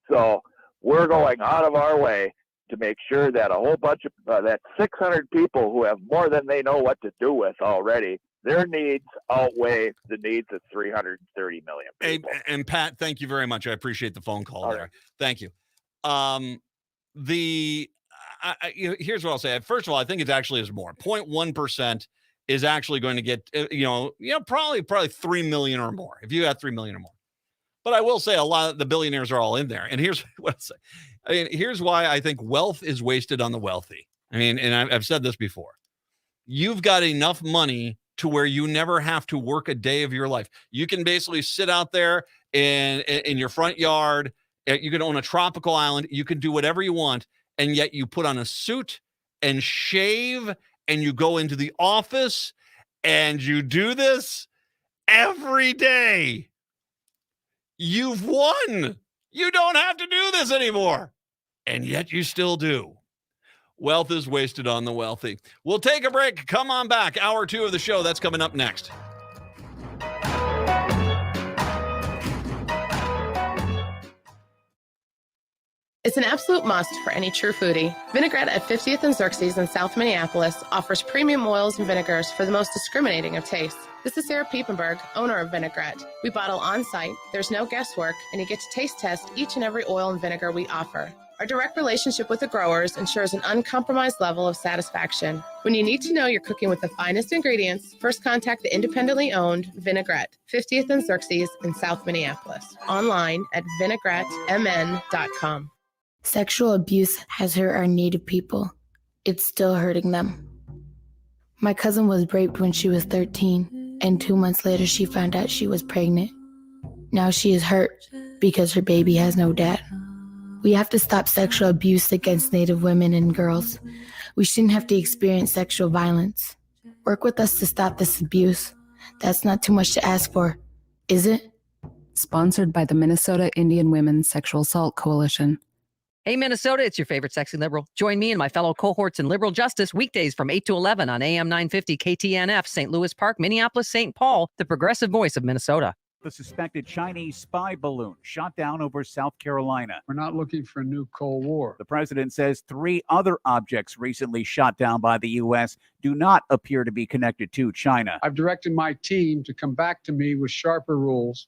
So we're going out of our way to make sure that a whole bunch of that 600 people who have more than they know what to do with already, their needs outweigh the needs of 330 million people. And Pat, thank you very much. I appreciate the phone call there. Right. Thank you. Here's what I'll say. First of all, I think it actually is more. 0.1% is actually going to get, probably 3 million or more. If you have 3 million or more. But I will say a lot of the billionaires are all in there. And here's what I'll say. Here's why I think wealth is wasted on the wealthy. And I've said this before. You've got enough money to where you never have to work a day of your life. You can basically sit out there in your front yard. You can own a tropical island. You can do whatever you want. And yet you put on a suit and shave and you go into the office and you do this every day. You've won. You don't have to do this anymore. And yet you still do. Wealth is wasted on the wealthy. We'll take a break. Come on back. Hour 2 of the show. That's coming up next. It's an absolute must for any true foodie. Vinaigrette at 50th and Xerxes in South Minneapolis offers premium oils and vinegars for the most discriminating of tastes. This is Sarah Piepenberg, owner of Vinaigrette. We bottle on-site, there's no guesswork, and you get to taste test each and every oil and vinegar we offer. Our direct relationship with the growers ensures an uncompromised level of satisfaction. When you need to know you're cooking with the finest ingredients, first contact the independently owned Vinaigrette, 50th and Xerxes in South Minneapolis. Online at vinaigrettemn.com. Sexual abuse has hurt our Native people. It's still hurting them. My cousin was raped when she was 13, and 2 months later she found out she was pregnant. Now she is hurt because her baby has no dad. We have to stop sexual abuse against Native women and girls. We shouldn't have to experience sexual violence. Work with us to stop this abuse. That's not too much to ask for, is it? Sponsored by the Minnesota Indian Women's Sexual Assault Coalition. Hey, Minnesota, it's your favorite sexy liberal. Join me and my fellow cohorts in liberal justice weekdays from 8 to 11 on AM 950 KTNF, St. Louis Park, Minneapolis, St. Paul, the progressive voice of Minnesota. The suspected Chinese spy balloon shot down over South Carolina. We're not looking for a new Cold War. The president says 3 other objects recently shot down by the U.S. do not appear to be connected to China. I've directed my team to come back to me with sharper rules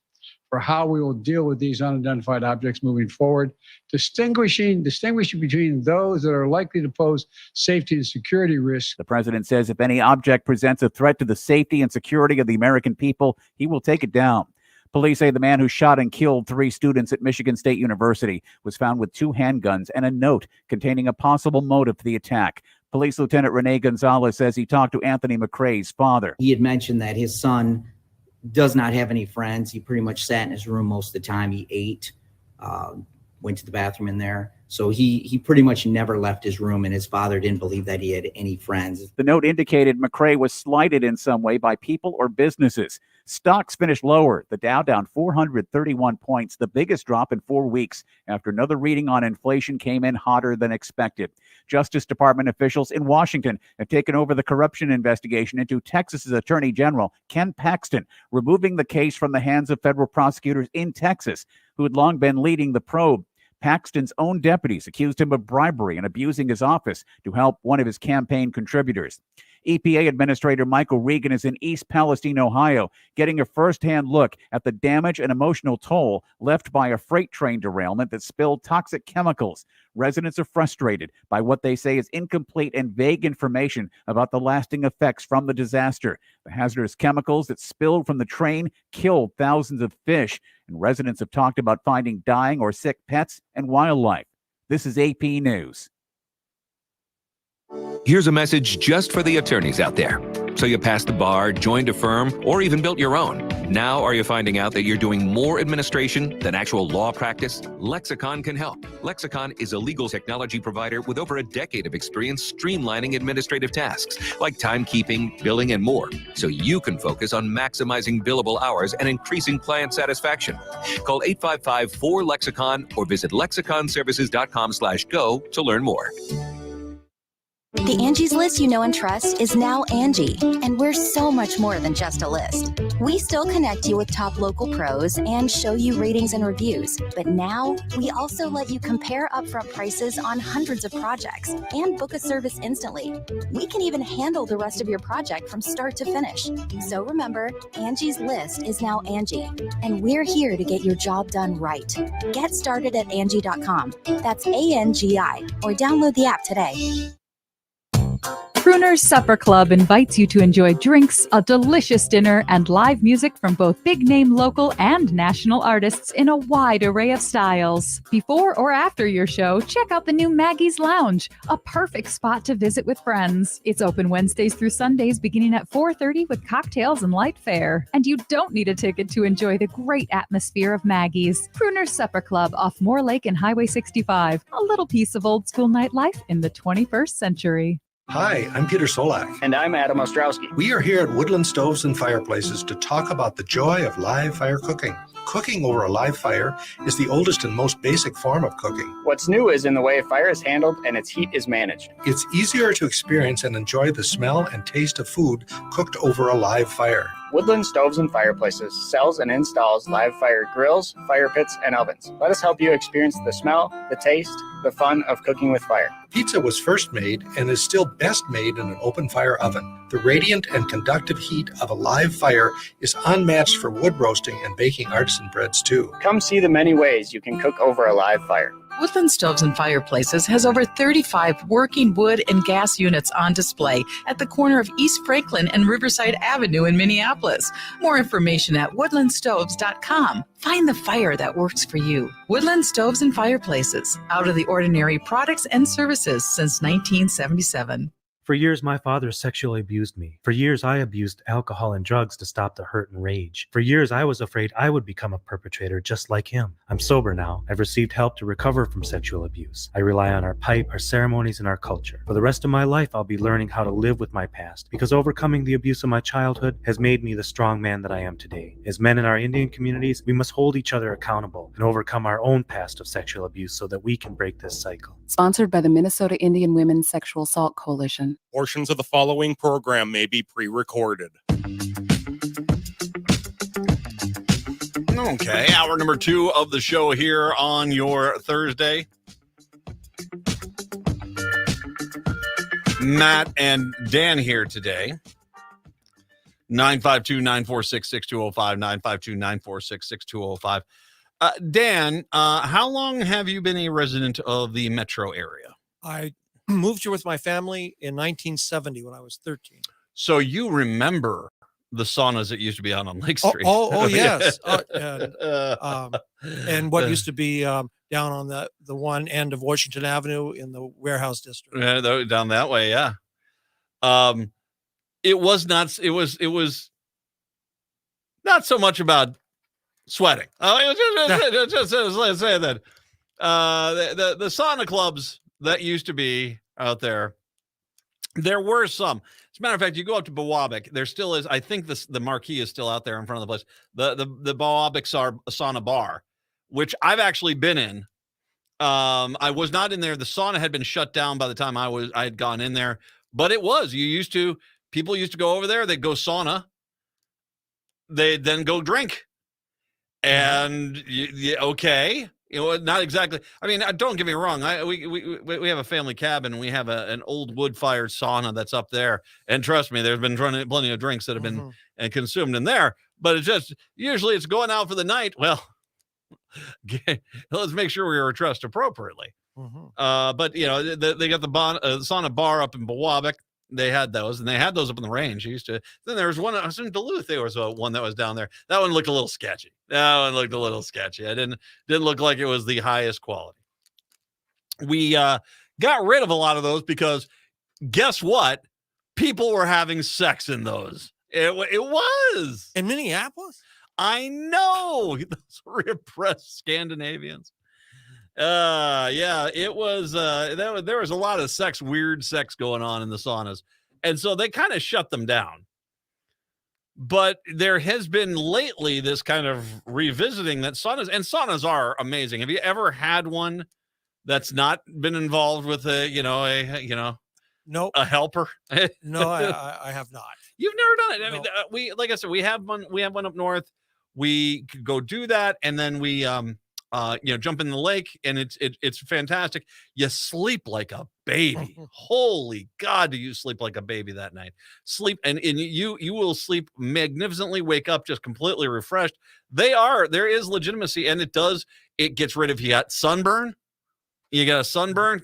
for how we will deal with these unidentified objects moving forward, distinguishing between those that are likely to pose safety and security risks. The president says if any object presents a threat to the safety and security of the American people, he will take it down. Police say the man who shot and killed 3 students at Michigan State University was found with 2 handguns and a note containing a possible motive for the attack. Police Lieutenant Rene Gonzalez says he talked to Anthony McCrae's father. He had mentioned that his son does not have any friends. He pretty much sat in his room most of the time. He ate, went to the bathroom in there. So he pretty much never left his room, and his father didn't believe that he had any friends. The note indicated McCrae was slighted in some way by people or businesses. Stocks finished lower. The Dow down 431 points, the biggest drop in 4 weeks after another reading on inflation came in hotter than expected. Justice Department officials in Washington have taken over the corruption investigation into Texas's Attorney General, Ken Paxton, removing the case from the hands of federal prosecutors in Texas, who had long been leading the probe. Paxton's own deputies accused him of bribery and abusing his office to help one of his campaign contributors. EPA Administrator Michael Regan is in East Palestine, Ohio, getting a first-hand look at the damage and emotional toll left by a freight train derailment that spilled toxic chemicals. Residents are frustrated by what they say is incomplete and vague information about the lasting effects from the disaster. The hazardous chemicals that spilled from the train killed thousands of fish, and residents have talked about finding dying or sick pets and wildlife. This is AP News. Here's a message just for the attorneys out there. So you passed the bar, joined a firm, or even built your own. Now are you finding out that you're doing more administration than actual law practice? Lexicon can help. Lexicon is a legal technology provider with over a decade of experience streamlining administrative tasks like timekeeping, billing, and more, so you can focus on maximizing billable hours and increasing client satisfaction. Call 855-4-LEXICON or visit lexiconservices.com/go to learn more. The Angie's List you know and trust is now Angie, and we're so much more than just a list. We still connect you with top local pros and show you ratings and reviews, but now we also let you compare upfront prices on hundreds of projects and book a service instantly. We can even handle the rest of your project from start to finish. So remember, Angie's List is now Angie, and we're here to get your job done right. Get started at Angie.com. That's ANGI, or download the app today. Crooner's Supper Club invites you to enjoy drinks, a delicious dinner, and live music from both big-name local and national artists in a wide array of styles. Before or after your show, check out the new Maggie's Lounge, a perfect spot to visit with friends. It's open Wednesdays through Sundays beginning at 4:30 with cocktails and light fare. And you don't need a ticket to enjoy the great atmosphere of Maggie's. Crooner's Supper Club off Moore Lake and Highway 65. A little piece of old school nightlife in the 21st century. Hi, I'm Peter Solak. And I'm Adam Ostrowski. We are here at Woodland Stoves and Fireplaces to talk about the joy of live fire cooking. Cooking over a live fire is the oldest and most basic form of cooking. What's new is in the way fire is handled and its heat is managed. It's easier to experience and enjoy the smell and taste of food cooked over a live fire. Woodland Stoves and Fireplaces sells and installs live fire grills, fire pits, and ovens. Let us help you experience the smell, the taste, the fun of cooking with fire. Pizza was first made and is still best made in an open fire oven. The radiant and conductive heat of a live fire is unmatched for wood roasting and baking artisan breads too. Come see the many ways you can cook over a live fire. Woodland Stoves and Fireplaces has over 35 working wood and gas units on display at the corner of East Franklin and Riverside Avenue in Minneapolis. More information at woodlandstoves.com. Find the fire that works for you. Woodland Stoves and Fireplaces, out of the ordinary products and services since 1977. For years, my father sexually abused me. For years, I abused alcohol and drugs to stop the hurt and rage. For years, I was afraid I would become a perpetrator just like him. I'm sober now. I've received help to recover from sexual abuse. I rely on our pipe, our ceremonies, and our culture. For the rest of my life, I'll be learning how to live with my past, because overcoming the abuse of my childhood has made me the strong man that I am today. As men in our Indian communities, we must hold each other accountable and overcome our own past of sexual abuse so that we can break this cycle. Sponsored by the Minnesota Indian Women's Sexual Assault Coalition. Portions of the following program may be pre-recorded. Okay, hour number 2 of the show here on your Thursday. Matt and Dan here today. 952-946-6205, 952-946-6205. Dan, how long have you been a resident of the metro area? I moved here with my family in 1970 when I was 13. So you remember the saunas that used to be out on Lake Street? Oh yes. And what used to be down on the one end of Washington Avenue in the warehouse district. Yeah, down that way, yeah. It was not so much about sweating. Let's say that the sauna clubs that used to be out there were some. As a matter of fact, you go up to Bowabic, there still is. I think the marquee is still out there in front of the place. The Bowabic sauna bar, which I've actually been in. I was not in there. The sauna had been shut down by the time I had gone in there, but it was. People used to go over there. They'd go sauna. They'd then go drink. And okay, not exactly. I mean, don't get me wrong. We have a family cabin. We have an old wood-fired sauna that's up there, and trust me, there's been plenty of drinks that have been consumed in there. But it's just usually it's going out for the night. Well, let's make sure we were dressed appropriately. But they got the sauna bar up in Bowabic. They had those, and they had those up in the range. Then there was one. I was in Duluth. There was one that was down there. That one looked a little sketchy. I didn't look like it was the highest quality. We got rid of a lot of those because guess what? People were having sex in those. It was in Minneapolis. I know those repressed Scandinavians. Yeah, it was there was a lot of weird sex going on in the saunas, and so they kind of shut them down. But there has been lately this kind of revisiting that saunas are amazing. Have you ever had one that's not been involved with Nope. a helper? No, I have not. You've never done it. I mean, we, like I said, we have one up north. We could go do that, and then we jump in the lake, and it's fantastic. You sleep like a baby. Holy God, do you sleep like a baby that night? And you will sleep magnificently, wake up just completely refreshed. There is legitimacy, and it gets rid of, you got sunburn. You got a sunburn,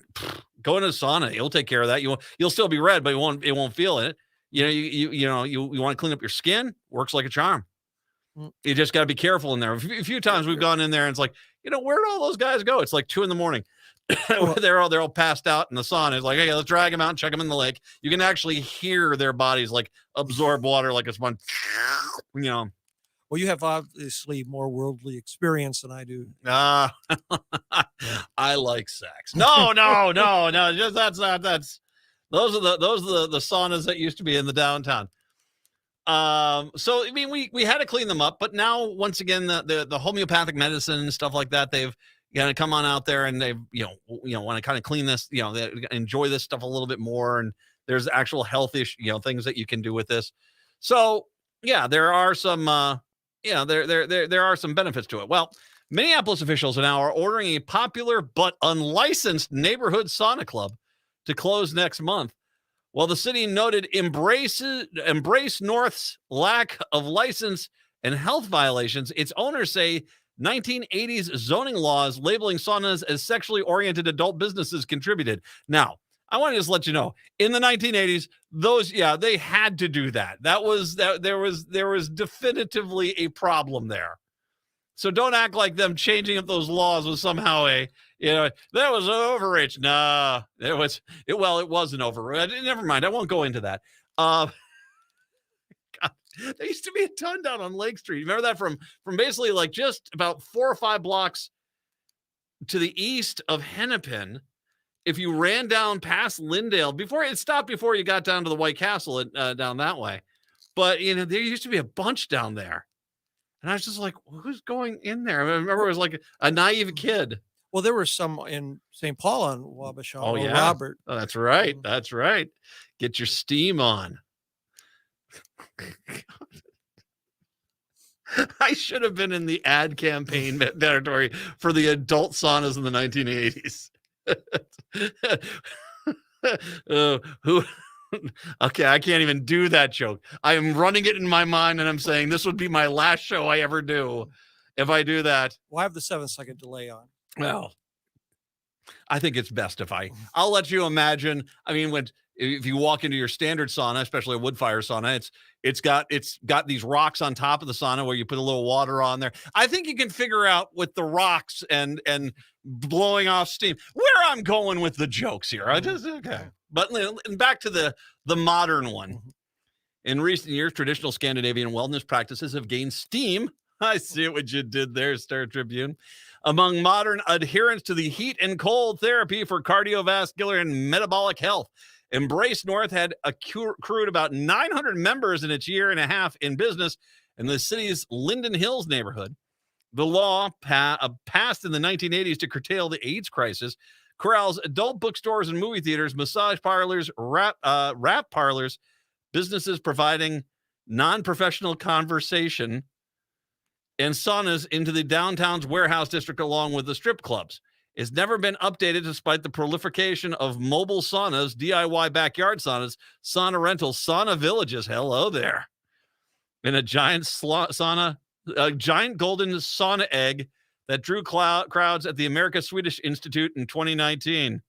go into the sauna. It'll take care of that. You'll still be red, but it won't feel it. You want to clean up your skin, works like a charm. You just got to be careful in there. A few times we've gone in there and it's like, where did all those guys go? It's like 2 a.m. they're all passed out in the sauna. It's like, hey, let's drag them out and chuck them in the lake. You can actually hear their bodies like absorb water like it's one. Well, you have obviously more worldly experience than I do. I like sex. No. Just that's those are the saunas that used to be in the downtown. So I mean, we had to clean them up, but now once again, the homeopathic medicine and stuff like that, they've come on out there and they've want to kind of clean this, they enjoy this stuff a little bit more, and there's actual health things that you can do with this. So yeah, there are some there are some benefits to it. Well, Minneapolis officials now are ordering a popular but unlicensed neighborhood sauna club to close next month. While the city noted Embrace North's lack of license and health violations, its owners say 1980s zoning laws labeling saunas as sexually oriented adult businesses contributed. Now, I want to just let you know, in the 1980s, they had to do that. There was definitively a problem there. So don't act like them changing up those laws was somehow that was an overreach. Nah, it was an overreach. Never mind. I won't go into that. God, there used to be a ton down on Lake Street. Remember that from basically like just about 4 or 5 blocks to the east of Hennepin. If you ran down past Lindale before you got down to the White Castle down that way, but there used to be a bunch down there. And I was just like, who's going in there? I remember it was like a naive kid. Well, there were some in St. Paul on Wabasha. Oh, yeah. Robert. Oh, that's right. That's right. Get your steam on. I should have been in the ad campaign territory for the adult saunas in the 1980s. Okay, I can't even do that joke. I am running it in my mind, and I'm saying this would be my last show I ever do if I do that. Well, I have the 7-second delay on. Well, I think it's best I'll let you imagine. I mean, if you walk into your standard sauna, especially a wood fire sauna, it's got these rocks on top of the sauna where you put a little water on there. I think you can figure out with the rocks and blowing off steam where I'm going with the jokes here. Okay. But back to the modern one. In recent years, traditional Scandinavian wellness practices have gained steam. I see what you did there, Star Tribune. Among modern adherents to the heat and cold therapy for cardiovascular and metabolic health, Embrace North had accrued about 900 members in its year and a half in business in the city's Linden Hills neighborhood. The law passed in the 1980s to curtail the AIDS crisis corrals adult bookstores and movie theaters, massage parlors, rap parlors, businesses providing non-professional conversation, and saunas into the downtown's warehouse district along with the strip clubs. It's never been updated despite the proliferation of mobile saunas, DIY backyard saunas, sauna rentals, sauna villages. Hello there. And a giant golden sauna egg that drew crowds at the America Swedish Institute in 2019.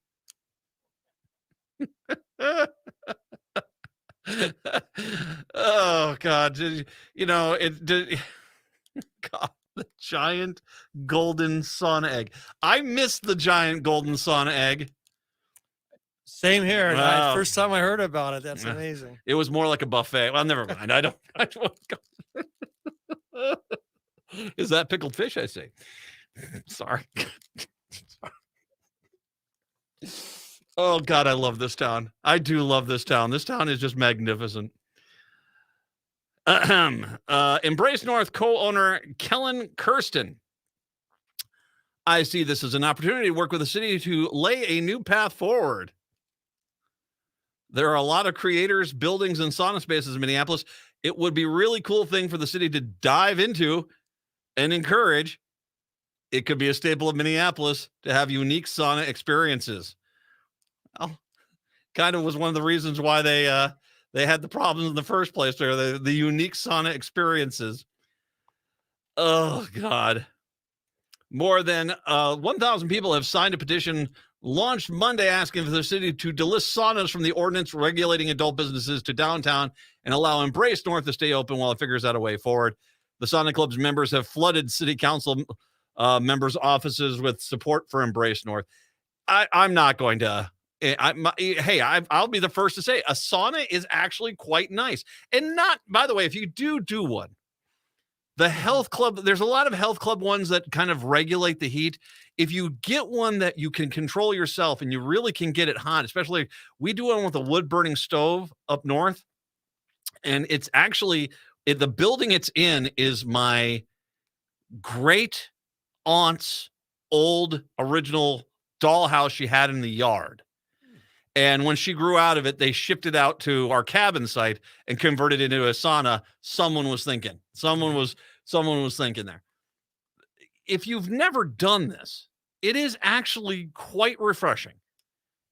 Oh, God. God, the giant golden sauna egg. I missed the giant golden sauna egg. Same here. Wow. First time I heard about it. That's amazing. It was more like a buffet. Well, never mind. I won't go. Is that pickled fish? I see. Sorry. Oh, God, I love this town. I do love this town. This town is just magnificent. Embrace North co-owner Kellen Kirsten. I see this as an opportunity to work with the city to lay a new path forward. There are a lot of creators, buildings, and sauna spaces in Minneapolis. It would be a really cool thing for the city to dive into and encourage. It could be a staple of Minneapolis to have unique sauna experiences. Well, kind of was one of the reasons why they had the problems in the first place there, the unique sauna experiences. Oh, God. More than 1,000 people have signed a petition launched Monday asking for the city to delist saunas from the ordinance regulating adult businesses to downtown and allow Embrace North to stay open while it figures out a way forward. The Sauna Club's members have flooded city council members' offices with support for Embrace North. I'm not going to. I'll be the first to say a sauna is actually quite nice. And not, by the way, if you do one, the health club, there's a lot of health club ones that kind of regulate the heat. If you get one that you can control yourself and you really can get it hot, especially we do one with a wood burning stove up north. And it's actually, the building it's in is my great aunt's old original dollhouse she had in the yard. And when she grew out of it, they shipped it out to our cabin site and converted it into a sauna. Someone was thinking there. If you've never done this, it is actually quite refreshing.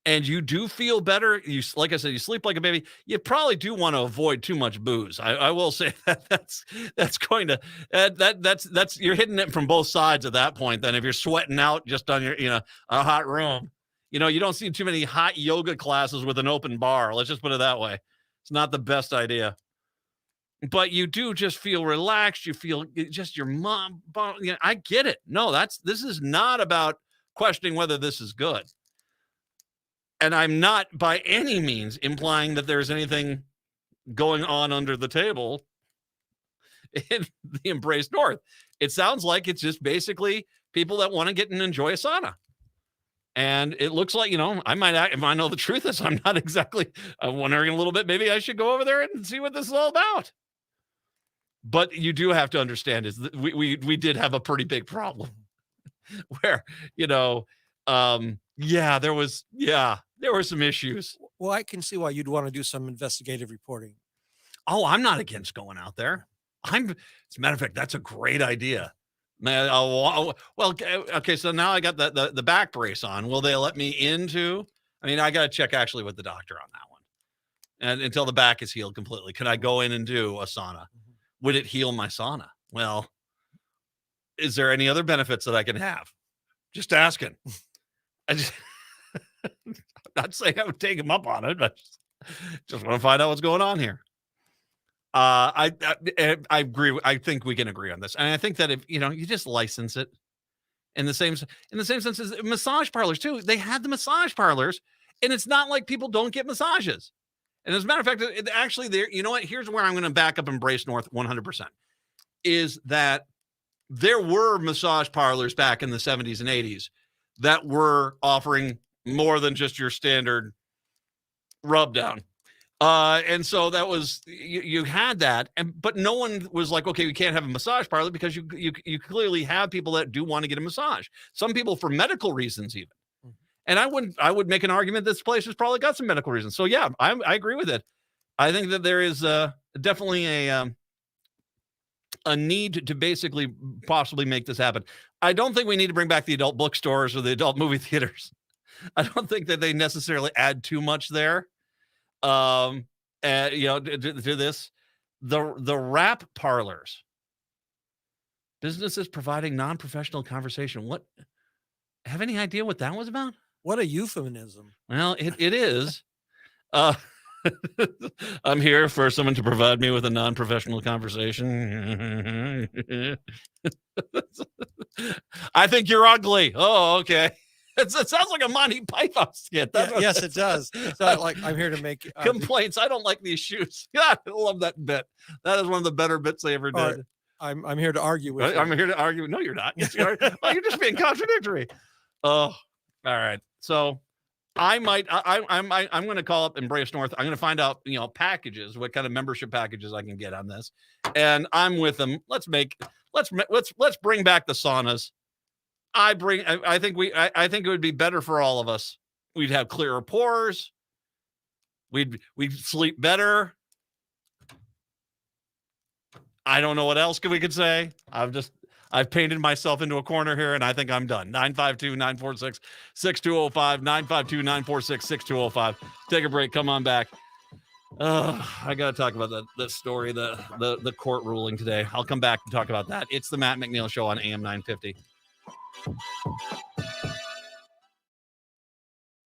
And you do feel better. You, like I said, you sleep like a baby. You probably do want to avoid too much booze. I will say that's going to, that's you're hitting it from both sides at that point. Then if you're sweating out just on your, a hot room. You don't see too many hot yoga classes with an open bar. Let's just put it that way. It's not the best idea. But you do just feel relaxed. You feel just your mom. I get it. No, this is not about questioning whether this is good. And I'm not by any means implying that there's anything going on under the table in the Embrace North. It sounds like it's just basically people that want to get and enjoy a sauna. And it looks like, I might, if I know the truth is, I'm wondering a little bit, maybe I should go over there and see what this is all about. But you do have to understand is that we did have a pretty big problem where, there were some issues. Well, I can see why you'd want to do some investigative reporting. Oh, I'm not against going out there. As a matter of fact, that's a great idea. Well, okay, so now I got the back brace on. Will they let me into? I got to check actually with the doctor on that one. And until the back is healed completely, can I go in and do a sauna? Would it heal my sauna? Well, is there any other benefits that I can have? Just asking. I'm not saying I would take him up on it, but just want to find out what's going on here. I agree. I think we can agree on this. And I think that if, you just license it in the same sense as massage parlors too, they had the massage parlors and it's not like people don't get massages. And as a matter of fact, actually there, here's where I'm going to back up Embrace North 100% is that there were massage parlors back in the 70s and 80s that were offering more than just your standard rub down. And so that was, you had that, but no one was like, okay, we can't have a massage parlor because you clearly have people that do want to get a massage. Some people for medical reasons even. And I would make an argument this place has probably got some medical reasons. So yeah, I agree with it. I think that there is definitely a need to basically possibly make this happen. I don't think we need to bring back the adult bookstores or the adult movie theaters. I don't think that they necessarily add too much there. To this, the rap parlors, businesses providing non-professional conversation. What? Have any idea what that was about? What a euphemism. Well, it is. I'm here for someone to provide me with a non-professional conversation. I think you're ugly. Oh, okay. It sounds like a Monty Python skit. Yes, it does. It's not like I'm here to make complaints. I don't like these shoes. God, I love that bit. That is one of the better bits they ever did. I'm here to argue with you. I'm here to argue. No, you're not. You're just being contradictory. Oh, all right. So I'm going to call up Embrace North. I'm going to find out, packages, what kind of membership packages I can get on this. And I'm with them. Let's bring back the saunas. I think it would be better for all of us. We'd have clearer pores. We'd sleep better. I don't know what else we could say. I've painted myself into a corner here, and I think I'm done. 952-946-6205, 952-946-6205. Take a break. Come on back. I got to talk about that story, the court ruling today. I'll come back and talk about that. It's the Matt McNeil Show on AM 950.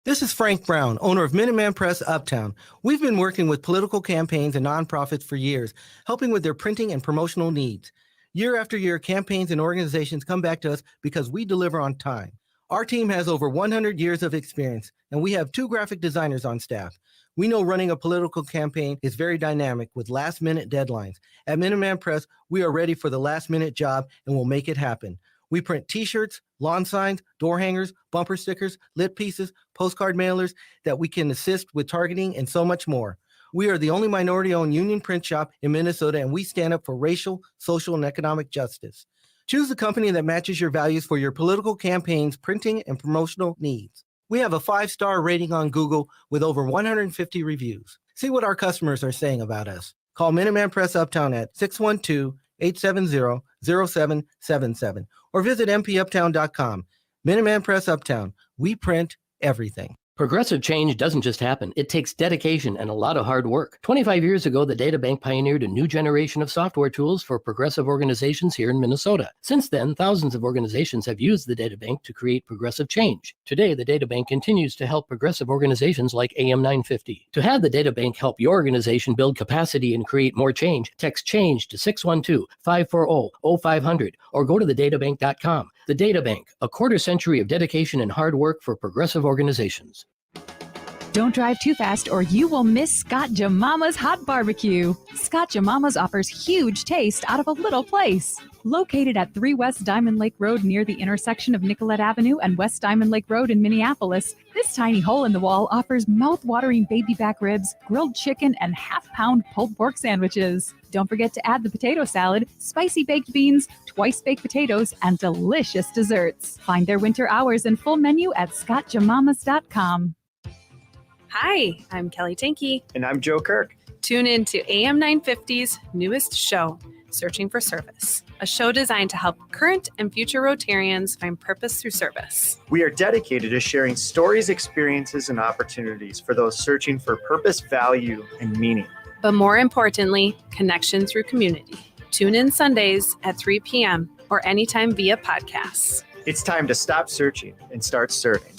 This is Frank Brown, owner of Minuteman Press Uptown. We've been working with political campaigns and nonprofits for years, helping with their printing and promotional needs. Year after year, campaigns and organizations come back to us because we deliver on time. Our team has over 100 years of experience, and we have 2 graphic designers on staff. We know running a political campaign is very dynamic with last-minute deadlines. At Minuteman Press, we are ready for the last-minute job and will make it happen. We print T-shirts, lawn signs, door hangers, bumper stickers, lit pieces, postcard mailers that we can assist with targeting and so much more. We are the only minority-owned union print shop in Minnesota, and we stand up for racial, social, and economic justice. Choose a company that matches your values for your political campaigns, printing, and promotional needs. We have a 5-star rating on Google with over 150 reviews. See what our customers are saying about us. Call Minuteman Press Uptown at 612-870-0777 or visit mpuptown.com. Minuteman Press Uptown. We print everything. Progressive change doesn't just happen. It takes dedication and a lot of hard work. 25 years ago, the Databank pioneered a new generation of software tools for progressive organizations here in Minnesota. Since then, thousands of organizations have used the Databank to create progressive change. Today, the Databank continues to help progressive organizations like AM 950. To have the Databank help your organization build capacity and create more change, text CHANGE to 612-540-0500 or go to thedatabank.com. The Databank, a quarter-century of dedication and hard work for progressive organizations. Don't drive too fast or you will miss Scott Jemama's Hot Barbecue. Scott Jemama's offers huge taste out of a little place. Located at 3 West Diamond Lake Road near the intersection of Nicollet Avenue and West Diamond Lake Road in Minneapolis, this tiny hole in the wall offers mouth-watering baby back ribs, grilled chicken, and half-pound pulled pork sandwiches. Don't forget to add the potato salad, spicy baked beans, twice-baked potatoes, and delicious desserts. Find their winter hours and full menu at scottjemamas.com. Hi, I'm Kelly Tinky. And I'm Joe Kirk. Tune in to AM 950's newest show, Searching for Service, a show designed to help current and future Rotarians find purpose through service. We are dedicated to sharing stories, experiences, and opportunities for those searching for purpose, value, and meaning. But more importantly, connection through community. Tune in Sundays at 3 p.m. or anytime via podcasts. It's time to stop searching and start serving.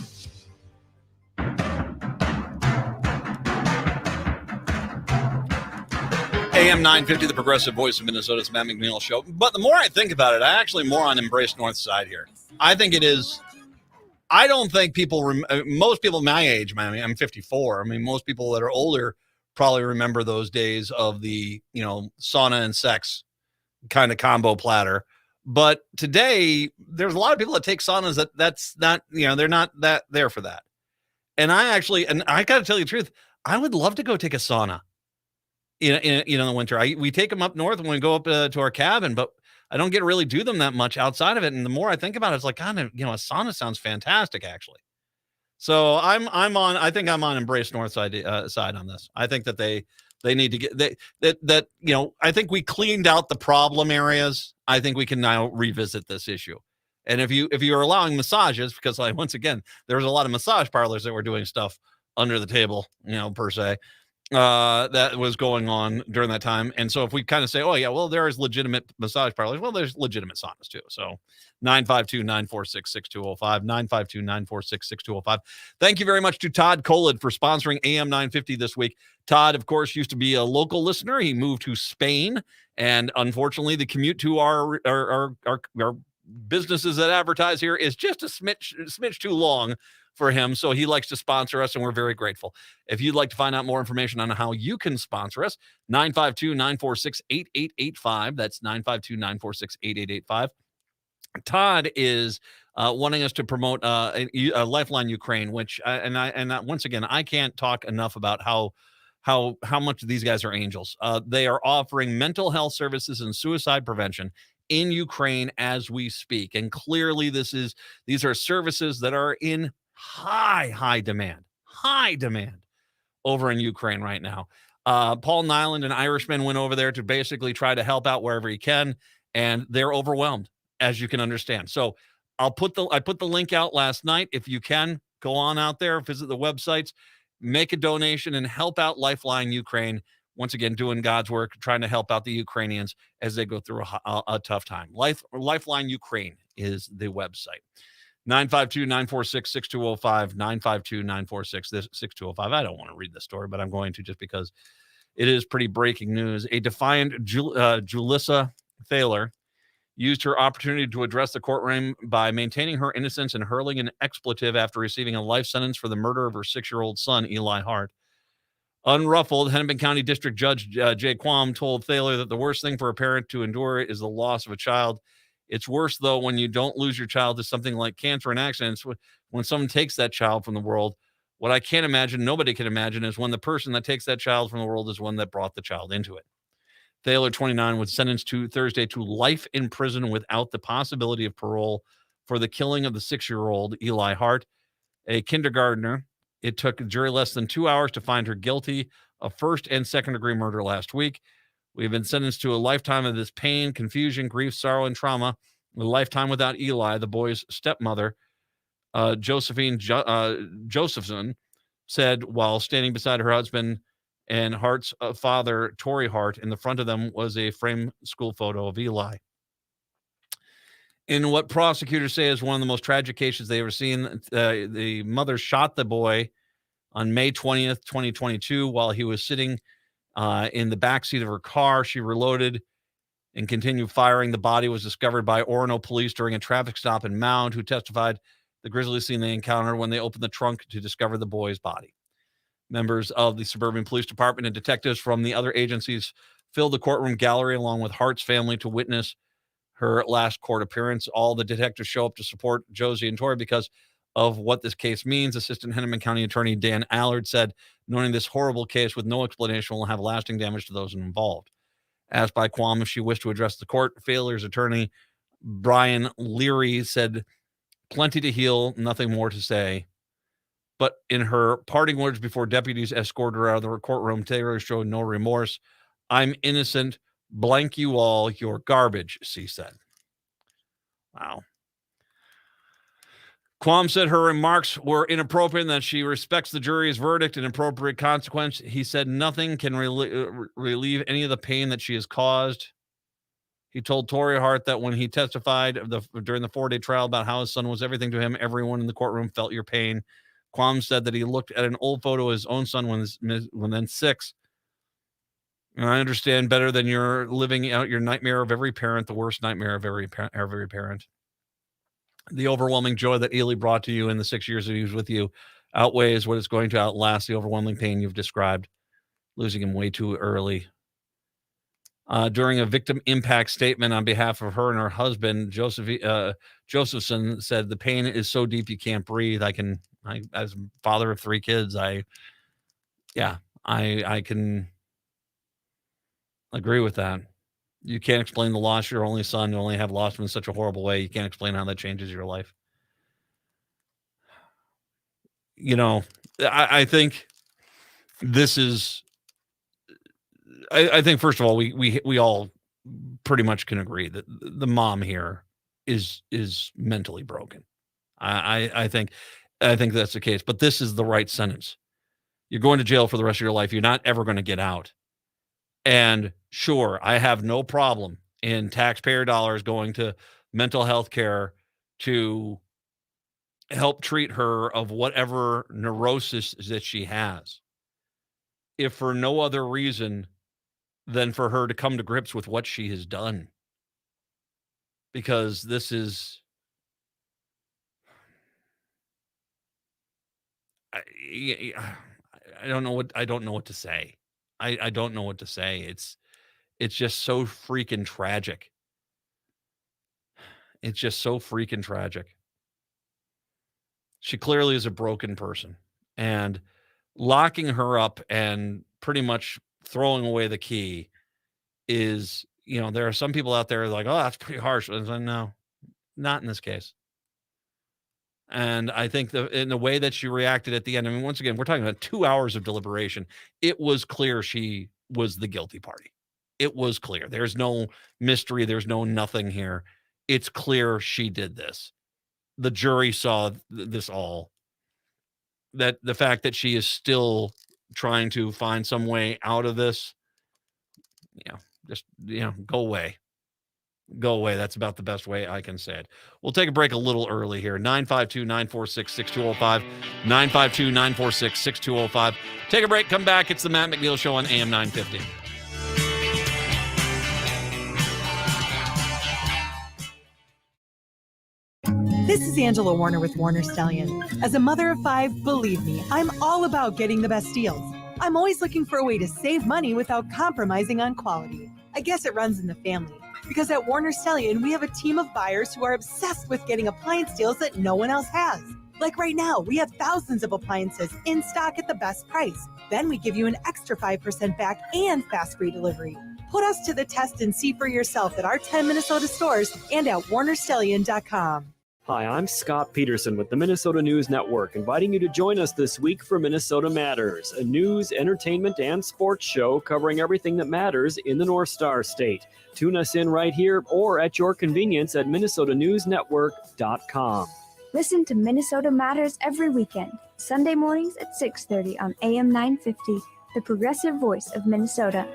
AM 950, the progressive voice of Minnesota's Matt McNeil Show. But the more I think about it, I actually more on Embrace North side here. I think it is. I don't think most people my age, I'm 54. I mean, most people that are older probably remember those days of the, sauna and sex kind of combo platter. But today, there's a lot of people that take saunas that's not, they're not that there for that. And I got to tell you the truth, I would love to go take a sauna. In the winter, we take them up north when we go up to our cabin, but I don't get to really do them that much outside of it. And the more I think about it, it's like, God, a sauna sounds fantastic, actually. So I think I'm on Embrace North side on this. I think that they need to get that I think we cleaned out the problem areas. I think we can now revisit this issue. And if you're allowing massages, because once again, there was a lot of massage parlors that were doing stuff under the table, per se. That was going on during that time. And so if we kind of say, oh yeah, well, there is legitimate massage parlors. Well, there's legitimate saunas too. So 952-946-6205, 952-946-6205. Thank you very much to Todd Kolid for sponsoring AM 950 this week. Todd, of course, used to be a local listener. He moved to Spain, and unfortunately the commute to our businesses that advertise here is just a smidge too long for him. So he likes to sponsor us, and we're very grateful. If you'd like to find out more information on how you can sponsor us, 952-946-8885. That's 952-946-8885. Todd is wanting us to promote a Lifeline Ukraine, which once again, I can't talk enough about how much these guys are angels. They are offering mental health services and suicide prevention in Ukraine as we speak, and clearly these are services that are in high demand over in Ukraine right now. Paul Nyland, an Irishman, went over there to basically try to help out wherever he can, and they're overwhelmed, as you can understand. So I put the link out last night. If you can, go on out there, visit the websites, make a donation, and help out Lifeline Ukraine. Once again, doing God's work, trying to help out the Ukrainians as they go through a tough time. Lifeline Ukraine is the website. 952-946-6205, 952-946-6205. I don't want to read the story, but I'm going to just because it is pretty breaking news. A defiant Julissa Thaler used her opportunity to address the courtroom by maintaining her innocence and hurling an expletive after receiving a life sentence for the murder of her 6-year-old son, Eli Hart. Unruffled, Hennepin County District Judge Jay Quam told Thaler that the worst thing for a parent to endure is the loss of a child. It's worse, though, when you don't lose your child to something like cancer and accidents. When someone takes that child from the world, what I can't imagine, nobody can imagine, is when the person that takes that child from the world is one that brought the child into it. Thaler, 29, was sentenced Thursday to life in prison without the possibility of parole for the killing of the 6-year-old Eli Hart, a kindergartner. It took the jury less than 2 hours to find her guilty of first and second-degree murder last week. We've been sentenced to a lifetime of this pain, confusion, grief, sorrow, and trauma. A lifetime without Eli, the boy's stepmother, Josephine Josephson, said while standing beside her husband and Hart's father, Torrey Hart. In the front of them was a framed school photo of Eli. In what prosecutors say is one of the most tragic cases they ever seen, the mother shot the boy on May 20th, 2022, while he was sitting in the backseat of her car. She reloaded and continued firing. The body was discovered by Orono police during a traffic stop in Mound, who testified the grisly scene they encountered when they opened the trunk to discover the boy's body. Members of the Suburban Police Department and detectives from the other agencies filled the courtroom gallery along with Hart's family to witness her last court appearance. All the detectives show up to support Josie and Tori because of what this case means. Assistant Hennepin County Attorney Dan Allard said, knowing this horrible case with no explanation will have lasting damage to those involved. Asked by Quam if she wished to address the court, Thaler's attorney, Brian Leary, said, plenty to heal, nothing more to say. But in her parting words before deputies escorted her out of the courtroom, Thaler showed no remorse. I'm innocent. Blank you all. You're garbage, she said. Wow. Quam said her remarks were inappropriate and that she respects the jury's verdict and appropriate consequence. He said nothing can relieve any of the pain that she has caused. He told Torrey Hart that when he testified during the 4-day trial about how his son was everything to him, everyone in the courtroom felt your pain. Quam said that he looked at an old photo of his own son when then 6. And I understand better than you're living out your nightmare of every parent, the worst nightmare of every parent. The overwhelming joy that Eli brought to you in the 6 years that he was with you outweighs what is going to outlast the overwhelming pain you've described, losing him way too early. During a victim impact statement on behalf of her and her husband, Josephson said, the pain is so deep you can't breathe. I as father of 3 kids, I can agree with that. You can't explain the loss of your only son. You only have lost him in such a horrible way. You can't explain how that changes your life. You know, I think this is, I think, first of all, we all pretty much can agree that the mom here is mentally broken. I think that's the case, but this is the right sentence. You're going to jail for the rest of your life. You're not ever going to get out. And sure, I have no problem in taxpayer dollars going to mental health care to help treat her of whatever neurosis that she has, if for no other reason than for her to come to grips with what she has done. Because this is I don't know what to say. I don't know what to say. It's just so freaking tragic. It's just so freaking tragic. She clearly is a broken person, and locking her up and pretty much throwing away the key is, there are some people out there like, oh, that's pretty harsh. I was like, no, not in this case. And I think in the way that she reacted at the end, I mean, once again, we're talking about 2 hours of deliberation. It was clear she was the guilty party. It was clear. There's no mystery. There's no nothing here. It's clear she did this. The jury saw this all. That the fact that she is still trying to find some way out of this, just, go away. Go away. That's about the best way I can say it. We'll take a break a little early here. 952-946-6205. 952-946-6205. Take a break. Come back. It's the Matt McNeil Show on AM 950. This is Angela Warner with Warner Stallion. As a mother of 5, believe me, I'm all about getting the best deals. I'm always looking for a way to save money without compromising on quality. I guess it runs in the family. Because at Warner Stallion, we have a team of buyers who are obsessed with getting appliance deals that no one else has. Like right now, we have thousands of appliances in stock at the best price. Then we give you an extra 5% back and fast free delivery. Put us to the test and see for yourself at our 10 Minnesota stores and at warnerstallion.com. Hi, I'm Scott Peterson with the Minnesota News Network, inviting you to join us this week for Minnesota Matters, a news, entertainment, and sports show covering everything that matters in the North Star State. Tune us in right here or at your convenience at minnesotanewsnetwork.com. Listen to Minnesota Matters every weekend, Sunday mornings at 6:30 on AM 950, the progressive voice of Minnesota.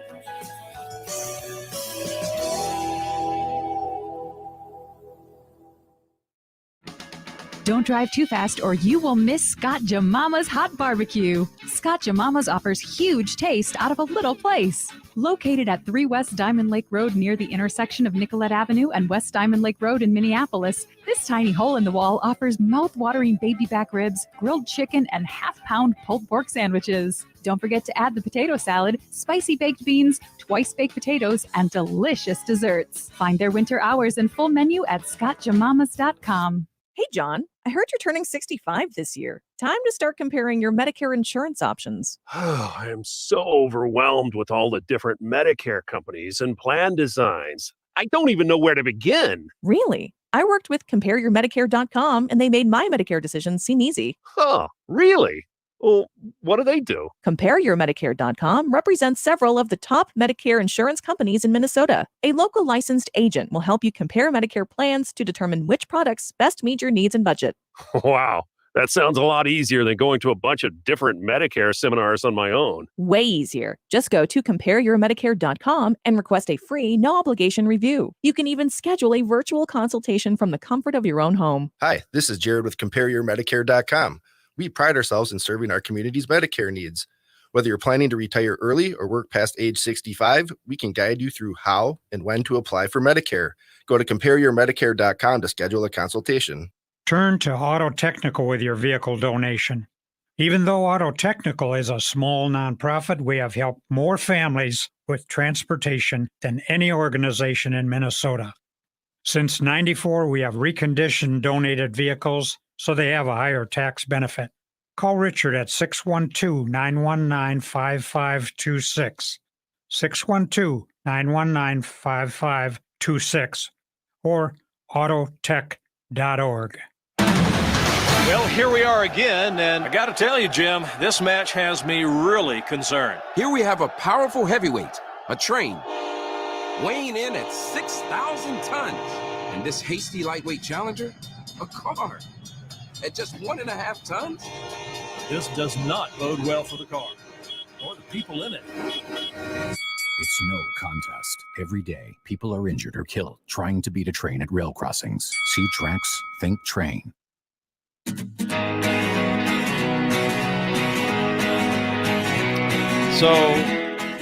Don't drive too fast or you will miss Scott Jemama's Hot Barbecue. Scott Jemama's offers huge taste out of a little place. Located at 3 West Diamond Lake Road near the intersection of Nicollet Avenue and West Diamond Lake Road in Minneapolis, this tiny hole in the wall offers mouth-watering baby back ribs, grilled chicken, and half-pound pulled pork sandwiches. Don't forget to add the potato salad, spicy baked beans, twice-baked potatoes, and delicious desserts. Find their winter hours and full menu at scottjemamas.com. Hey, John, I heard you're turning 65 this year. Time to start comparing your Medicare insurance options. I am so overwhelmed with all the different Medicare companies and plan designs. I don't even know where to begin. Really? I worked with CompareYourMedicare.com, and they made my Medicare decision seem easy. Huh, really? Well, what do they do? CompareYourMedicare.com represents several of the top Medicare insurance companies in Minnesota. A local licensed agent will help you compare Medicare plans to determine which products best meet your needs and budget. Wow, that sounds a lot easier than going to a bunch of different Medicare seminars on my own. Way easier. Just go to CompareYourMedicare.com and request a free, no-obligation review. You can even schedule a virtual consultation from the comfort of your own home. Hi, this is Jared with CompareYourMedicare.com. We pride ourselves in serving our community's Medicare needs. Whether you're planning to retire early or work past age 65, we can guide you through how and when to apply for Medicare. Go to CompareYourMedicare.com to schedule a consultation. Turn to Auto Technical with your vehicle donation. Even though Auto Technical is a small nonprofit, we have helped more families with transportation than any organization in Minnesota. Since '94, we have reconditioned donated vehicles so they have a higher tax benefit. Call Richard at 612-919-5526, 612-919-5526, or autotech.org. Well, here we are again, and I got to tell you, Jim, this match has me really concerned. Here we have a powerful heavyweight, a train, weighing in at 6,000 tons. And this hasty lightweight challenger, a car at just 1.5 tons? This does not bode well for the car or the people in it. It's no contest. Every day, people are injured or killed trying to beat a train at rail crossings. See tracks, think train. So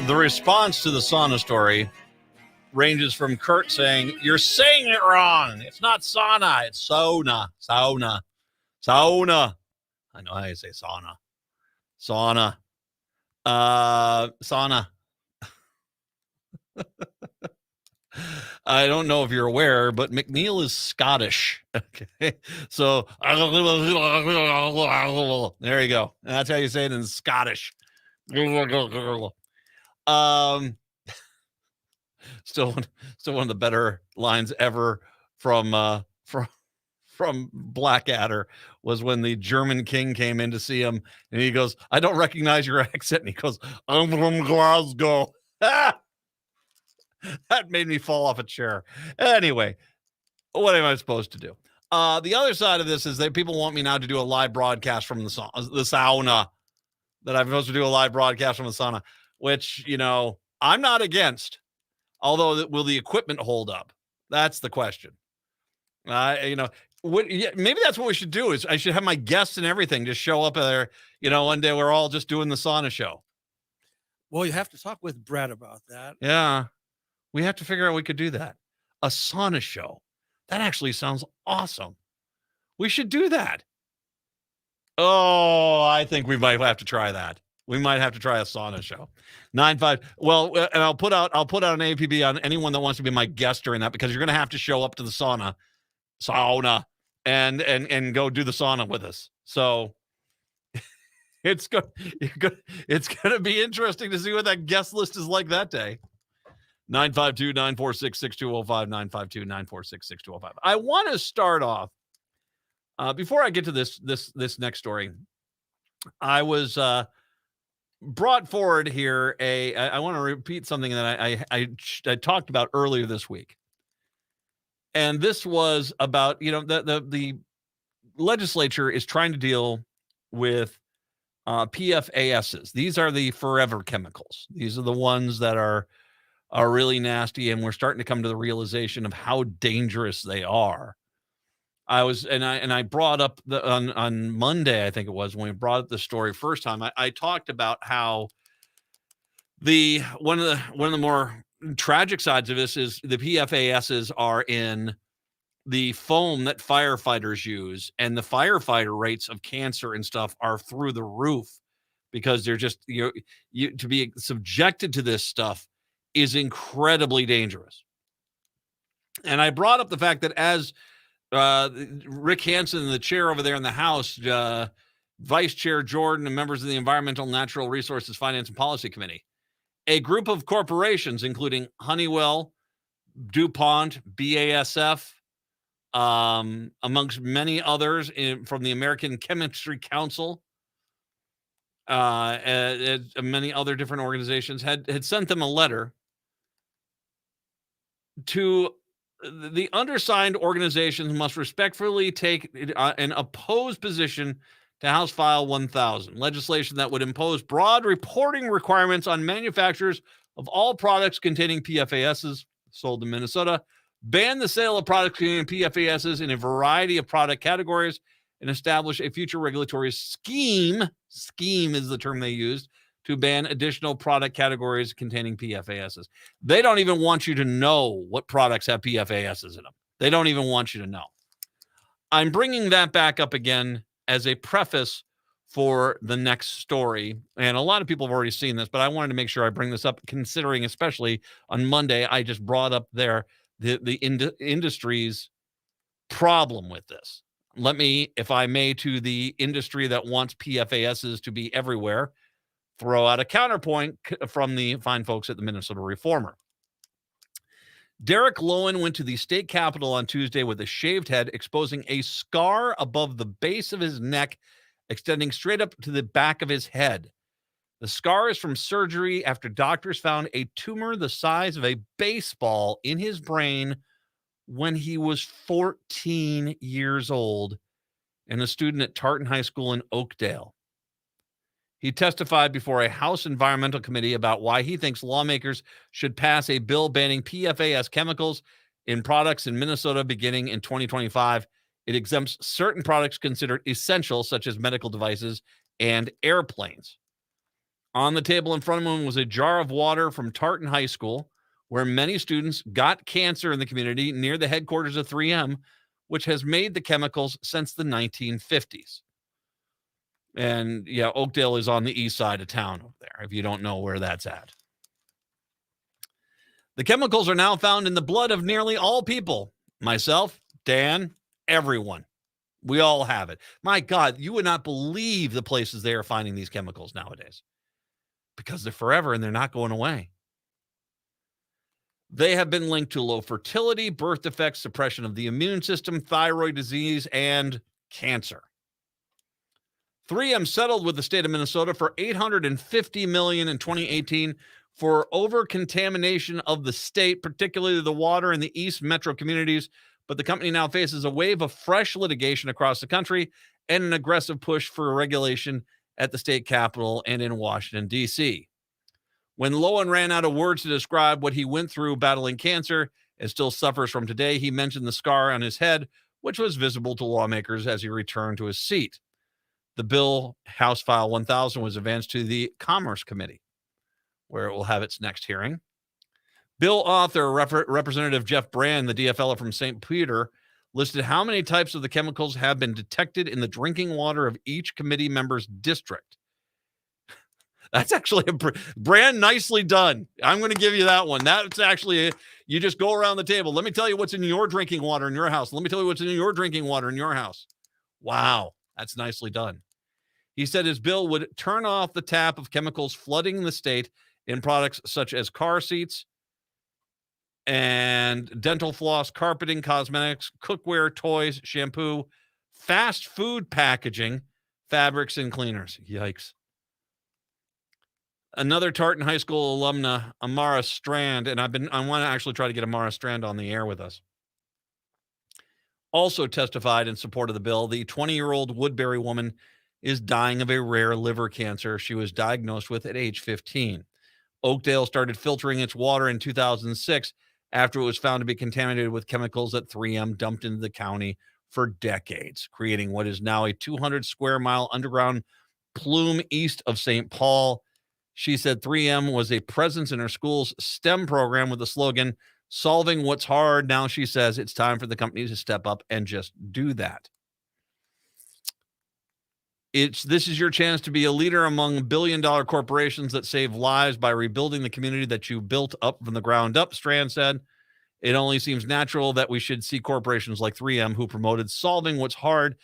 the response to the sauna story ranges from Kurt saying, "You're saying it wrong. It's not sauna. It's sauna. Sauna. Sauna." I know how you say sauna. Sauna. Sauna. I don't know if you're aware, but McNeil is Scottish. Okay. So there you go. That's how you say it in Scottish. Still one of the better lines ever from Blackadder was when the German king came in to see him, and he goes, "I don't recognize your accent." And he goes, "I'm from Glasgow." That made me fall off a chair. Anyway, what am I supposed to do? The other side of this is that people want me now to do a live broadcast from the sauna. That I'm supposed to do a live broadcast from the sauna, which, I'm not against. Although, will the equipment hold up? That's the question. Maybe that's what we should do. Is I should have my guests and everything just show up there. One day we're all just doing the sauna show. Well, you have to talk with Brett about that. Yeah, we have to figure out we could do that. A sauna show. That actually sounds awesome. We should do that. Oh, I think we might have to try that. We might have to try a sauna show. 9-5. Well, and I'll put out an APB on anyone that wants to be my guest during that, because you're going to have to show up to the sauna, and go do the sauna with us. So it's going to be interesting to see what that guest list is like that day. 952-946-6205, 952-946-6205. I want to start off before I get to this next story. I was brought forward here I want to repeat something that I talked about earlier this week. And this was about, the legislature is trying to deal with PFASs. These are the forever chemicals. These are the ones that are really nasty, and we're starting to come to the realization of how dangerous they are. I brought up on Monday, I think it was, when we brought up the story first time, I talked about how one of the more tragic sides of this is the PFASs are in the foam that firefighters use, and the firefighter rates of cancer and stuff are through the roof, because they're just, you to be subjected to this stuff is incredibly dangerous. And I brought up the fact that as Rick Hansen, the chair over there in the House, Vice Chair Jordan, and members of the Environmental, Natural Resources, Finance, and Policy Committee, a group of corporations, including Honeywell, DuPont, BASF, amongst many others from the American Chemistry Council, and many other different organizations, had sent them a letter to the undersigned organizations must respectfully take an opposed position to House File 1000, legislation that would impose broad reporting requirements on manufacturers of all products containing PFASs sold in Minnesota, ban the sale of products containing PFASs in a variety of product categories, and establish a future regulatory scheme is the term they used, to ban additional product categories containing PFASs. They don't even want you to know what products have PFASs in them. They don't even want you to know. I'm bringing that back up again as a preface for the next story. And a lot of people have already seen this, but I wanted to make sure I bring this up, considering especially on Monday, I just brought up the industry's problem with this. Let me, if I may, to the industry that wants PFASs to be everywhere, throw out a counterpoint from the fine folks at the Minnesota Reformer. Derek Lowen went to the state capitol on Tuesday with a shaved head, exposing a scar above the base of his neck, extending straight up to the back of his head. The scar is from surgery after doctors found a tumor the size of a baseball in his brain when he was 14 years old and a student at Tartan High School in Oakdale. He testified before a House Environmental Committee about why he thinks lawmakers should pass a bill banning PFAS chemicals in products in Minnesota beginning in 2025. It exempts certain products considered essential, such as medical devices and airplanes. On the table in front of him was a jar of water from Tartan High School, where many students got cancer in the community near the headquarters of 3M, which has made the chemicals since the 1950s. And yeah, Oakdale is on the east side of town over there, if you don't know where that's at. The chemicals are now found in the blood of nearly all people. Myself, Dan, everyone. We all have it. My God, you would not believe the places they are finding these chemicals nowadays because they're forever and they're not going away. They have been linked to low fertility, birth defects, suppression of the immune system, thyroid disease, and cancer. 3M settled with the state of Minnesota for $850 million in 2018 for over-contamination of the state, particularly the water in the East metro communities. But the company now faces a wave of fresh litigation across the country and an aggressive push for regulation at the state capitol and in Washington, D.C. When Lowen ran out of words to describe what he went through battling cancer and still suffers from today, he mentioned the scar on his head, which was visible to lawmakers as he returned to his seat. The bill, House File 1000, was advanced to the Commerce Committee, where it will have its next hearing. Bill author Representative Jeff Brand, the DFL from St. Peter, listed how many types of the chemicals have been detected in the drinking water of each committee member's district. That's actually Brand, nicely done. I'm going to give you that one. That's actually, you just go around the table. Let me tell you what's in your drinking water in your house. Let me tell you what's in your drinking water in your house. Wow, that's nicely done. He said his bill would turn off the tap of chemicals flooding the state in products such as car seats and dental floss, carpeting, cosmetics, cookware, toys, shampoo, fast food packaging, fabrics, and cleaners. Yikes. Another Tartan High School alumna, Amara Strand, and I want to actually try to get Amara Strand on the air with us, also testified in support of the bill. The 20-year-old Woodbury woman is dying of a rare liver cancer she was diagnosed with at age 15. Oakdale started filtering its water in 2006 after it was found to be contaminated with chemicals that 3M dumped into the county for decades, creating what is now a 200-square-mile underground plume east of St. Paul. She said 3M was a presence in her school's STEM program with the slogan, "Solving what's hard." Now she says it's time for the company to step up and just do that. This is your chance to be a leader among billion-dollar corporations that save lives by rebuilding the community that you built up from the ground up, Strand said. It only seems natural that we should see corporations like 3M, who promoted solving what's hard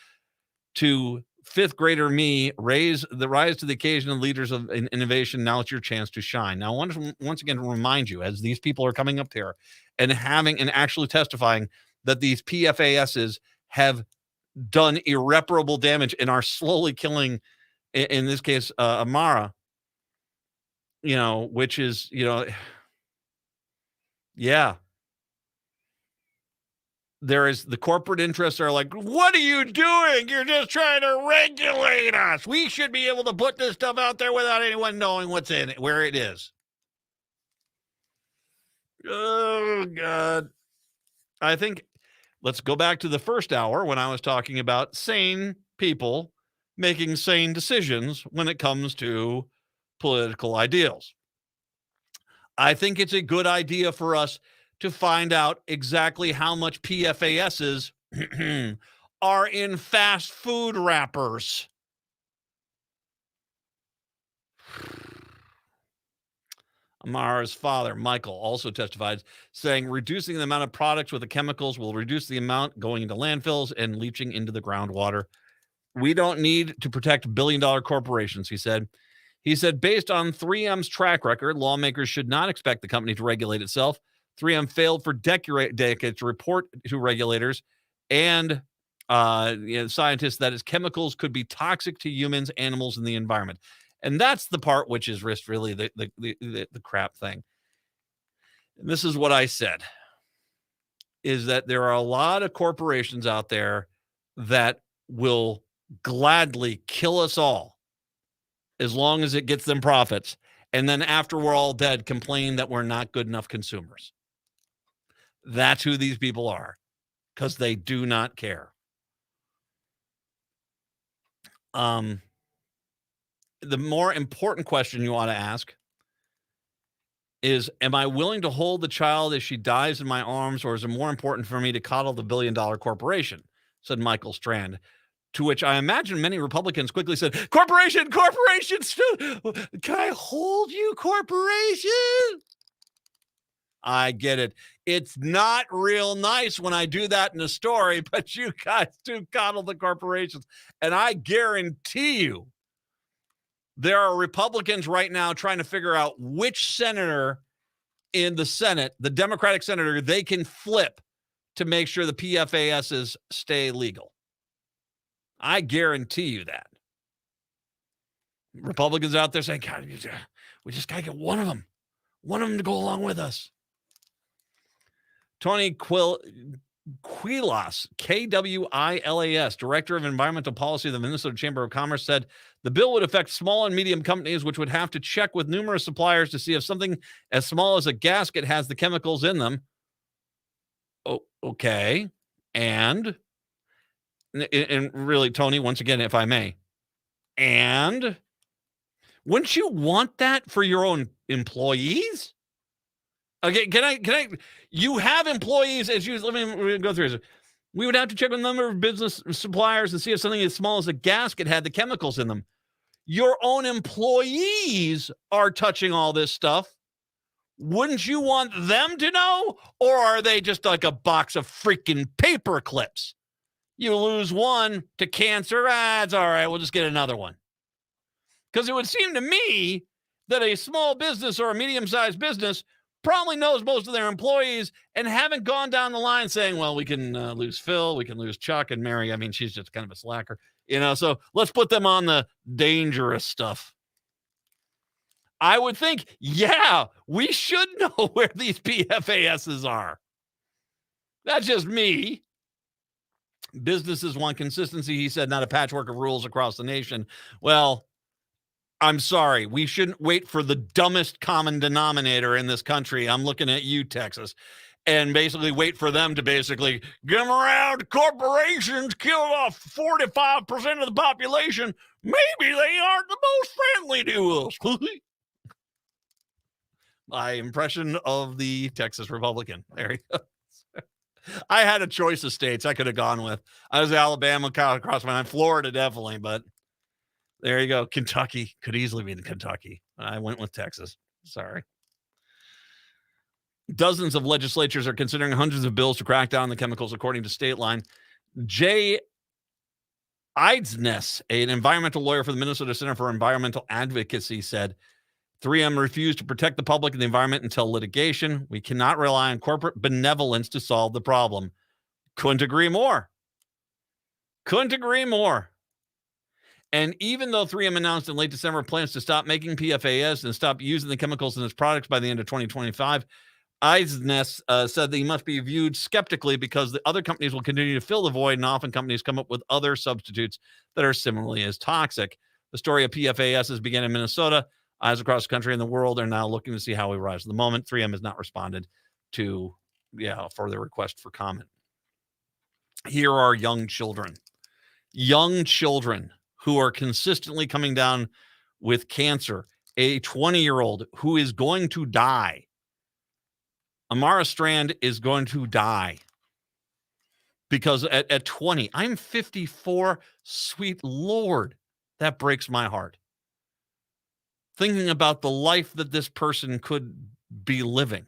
to fifth grader me, rise to the occasion of leaders of innovation. Now it's your chance to shine. Now, I want to once again remind you, as these people are coming up here and actually testifying that these PFASs have done irreparable damage and are slowly killing, in this case, Amara, which is, yeah. There is the corporate interests are like, what are you doing? You're just trying to regulate us. We should be able to put this stuff out there without anyone knowing what's in it, where it is. Oh, God. I think let's go back to the first hour when I was talking about sane people making sane decisions when it comes to political ideals. I think it's a good idea for us to find out exactly how much PFASs are in fast food wrappers. Amara's father, Michael, also testified, saying reducing the amount of products with the chemicals will reduce the amount going into landfills and leaching into the groundwater. We don't need to protect billion-dollar corporations, he said. He said, based on 3M's track record, lawmakers should not expect the company to regulate itself. 3M failed for decades to report to regulators and scientists that its chemicals could be toxic to humans, animals, and the environment. And that's the part which is really the crap thing. And this is what I said, is that there are a lot of corporations out there that will gladly kill us all as long as it gets them profits. And then after we're all dead, complain that we're not good enough consumers. That's who these people are, because they do not care. The more important question you ought to ask is, am I willing to hold the child as she dies in my arms, or is it more important for me to coddle the billion-dollar corporation? Said Michael Strand. To which I imagine many Republicans quickly said, corporation, can I hold you, corporation? I get it. It's not real nice when I do that in a story, but you guys do coddle the corporations. And I guarantee you, there are Republicans right now trying to figure out which senator in the Senate, the Democratic senator, they can flip to make sure the PFASs stay legal. I guarantee you that. Republicans out there saying, God, we just got to get one of them to go along with us. Tony Quilas, Kwilas, Director of Environmental Policy of the Minnesota Chamber of Commerce, said the bill would affect small and medium companies, which would have to check with numerous suppliers to see if something as small as a gasket has the chemicals in them. Oh, okay. And really, Tony, once again, if I may, and wouldn't you want that for your own employees? Okay, can I, you have employees as you, let me go through this. We would have to check with a number of business suppliers and see if something as small as a gasket had the chemicals in them. Your own employees are touching all this stuff. Wouldn't you want them to know? Or are they just like a box of freaking paper clips? You lose one to cancer, it's all right, we'll just get another one. Because it would seem to me that a small business or a medium-sized business probably knows most of their employees and haven't gone down the line saying, well, we can lose Phil, we can lose Chuck, and Mary, I mean, she's just kind of a slacker, so let's put them on the dangerous stuff. I would think, yeah, we should know where these PFASs are. That's just me. Businesses want consistency, he said, not a patchwork of rules across the nation. Well, I'm sorry. We shouldn't wait for the dumbest common denominator in this country. I'm looking at you, Texas, and basically wait for them to basically come around. Corporations killed off 45% of the population. Maybe they aren't the most friendly to us. My impression of the Texas Republican. There you go. I had a choice of states I could have gone with. I was Alabama, across my mind, Florida, definitely, but there you go. Kentucky could easily be in Kentucky. I went with Texas. Sorry. Dozens of legislatures are considering hundreds of bills to crack down on the chemicals, according to State Line. Jay Eidsness, an environmental lawyer for the Minnesota Center for Environmental Advocacy, said 3M refused to protect the public and the environment until litigation. We cannot rely on corporate benevolence to solve the problem. Couldn't agree more. Couldn't agree more. And even though 3M announced in late December plans to stop making PFAS and stop using the chemicals in its products by the end of 2025, Eisness said that he must be viewed skeptically because the other companies will continue to fill the void, and often companies come up with other substitutes that are similarly as toxic. The story of PFAS has begun in Minnesota. Eyes across the country and the world are now looking to see how we rise. At the moment, 3M has not responded to for their request for comment. Here are young children who are consistently coming down with cancer. A 20-year-old who is going to die. Amara Strand is going to die because at 20, I'm 54. Sweet Lord, that breaks my heart. Thinking about the life that this person could be living.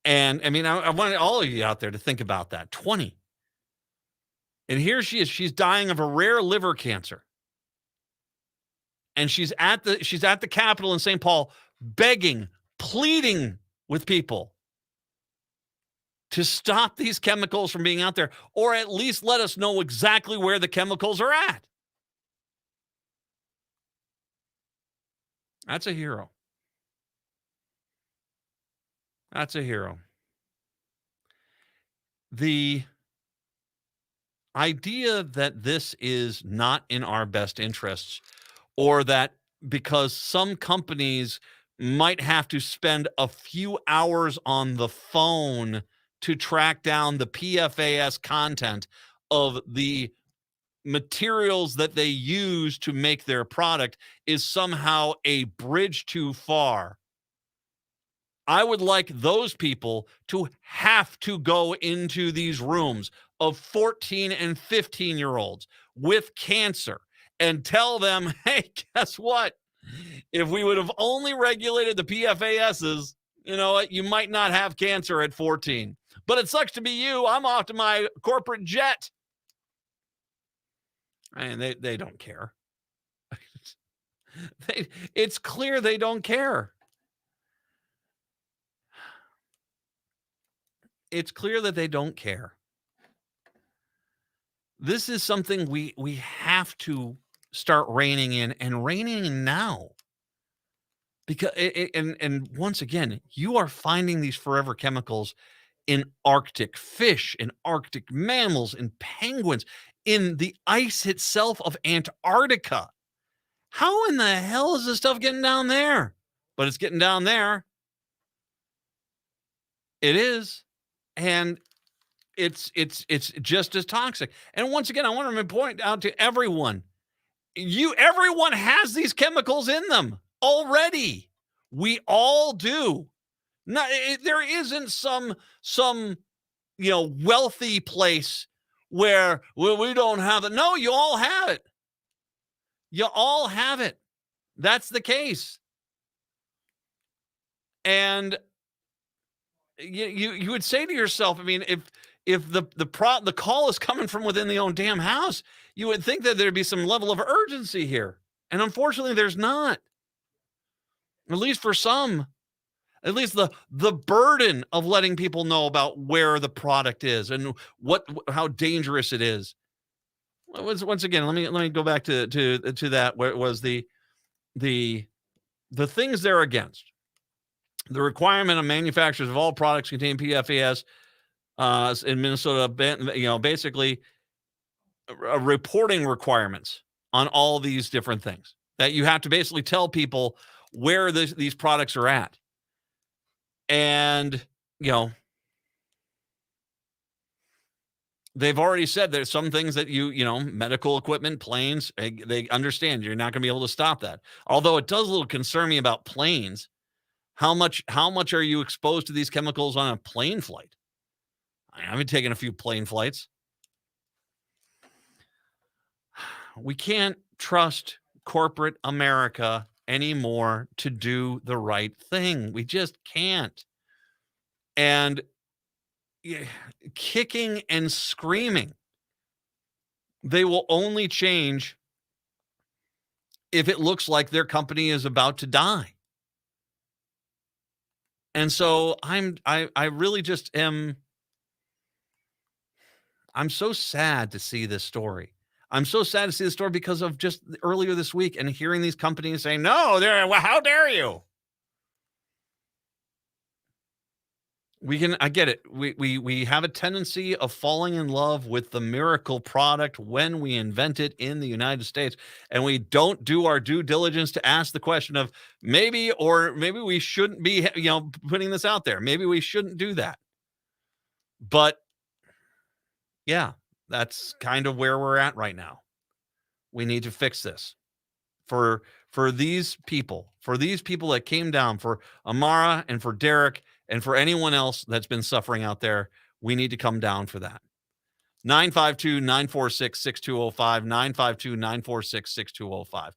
And I mean, I want all of you out there to think about that. 20. And here she is. She's dying of a rare liver cancer. And she's at the Capitol in St. Paul begging, pleading with people to stop these chemicals from being out there, or at least let us know exactly where the chemicals are at. That's a hero. That's a hero. The idea that this is not in our best interests, or that because some companies might have to spend a few hours on the phone to track down the PFAS content of the materials that they use to make their product is somehow a bridge too far. I would like those people to have to go into these rooms of 14 and 15-year-olds with cancer and tell them, hey, guess what? If we would have only regulated the PFASs, you know what? You might not have cancer at 14. But it sucks to be you. I'm off to my corporate jet. And they don't care. It's clear they don't care. It's clear that they don't care. This is something we have to start reining in, and reining in now. Because and once again, you are finding these forever chemicals in Arctic fish, in Arctic mammals, in penguins, in the ice itself of Antarctica. How in the hell is this stuff getting down there? But it's getting down there. It is. And it's just as toxic. And once again, I want to point out to everyone, everyone has these chemicals in them already. We all do. Not, there isn't some wealthy place where we don't have it. No, you all have it. You all have it. That's the case. And you would say to yourself, I mean, if the call is coming from within the own damn house, you would think that there'd be some level of urgency here. And unfortunately, there's not. At least for some. At least the burden of letting people know about where the product is and how dangerous it is. Once again, let me go back to that, where it was the things they're against. The requirement of manufacturers of all products contain PFAS in Minnesota, basically reporting requirements on all these different things that you have to basically tell people where these products are at. And, they've already said there's some things that medical equipment, planes, they understand you're not going to be able to stop that. Although it does a little concern me about planes. How much are you exposed to these chemicals on a plane flight? I've been taking a few plane flights. We can't trust corporate America anymore to do the right thing. We just can't. And kicking and screaming, they will only change if it looks like their company is about to die. And so I really just am. I'm so sad to see this story. I'm so sad to see this story because of just earlier this week and hearing these companies saying, no, how dare you? I get it. We have a tendency of falling in love with the miracle product when we invent it in the United States, and we don't do our due diligence to ask the question of maybe we shouldn't be, putting this out there. Maybe we shouldn't do that. But yeah, that's kind of where we're at right now. We need to fix this for these people that came down, for Amara and for Derek and for anyone else that's been suffering out there. We need to come down for that. 952-946-6205, 952-946-6205.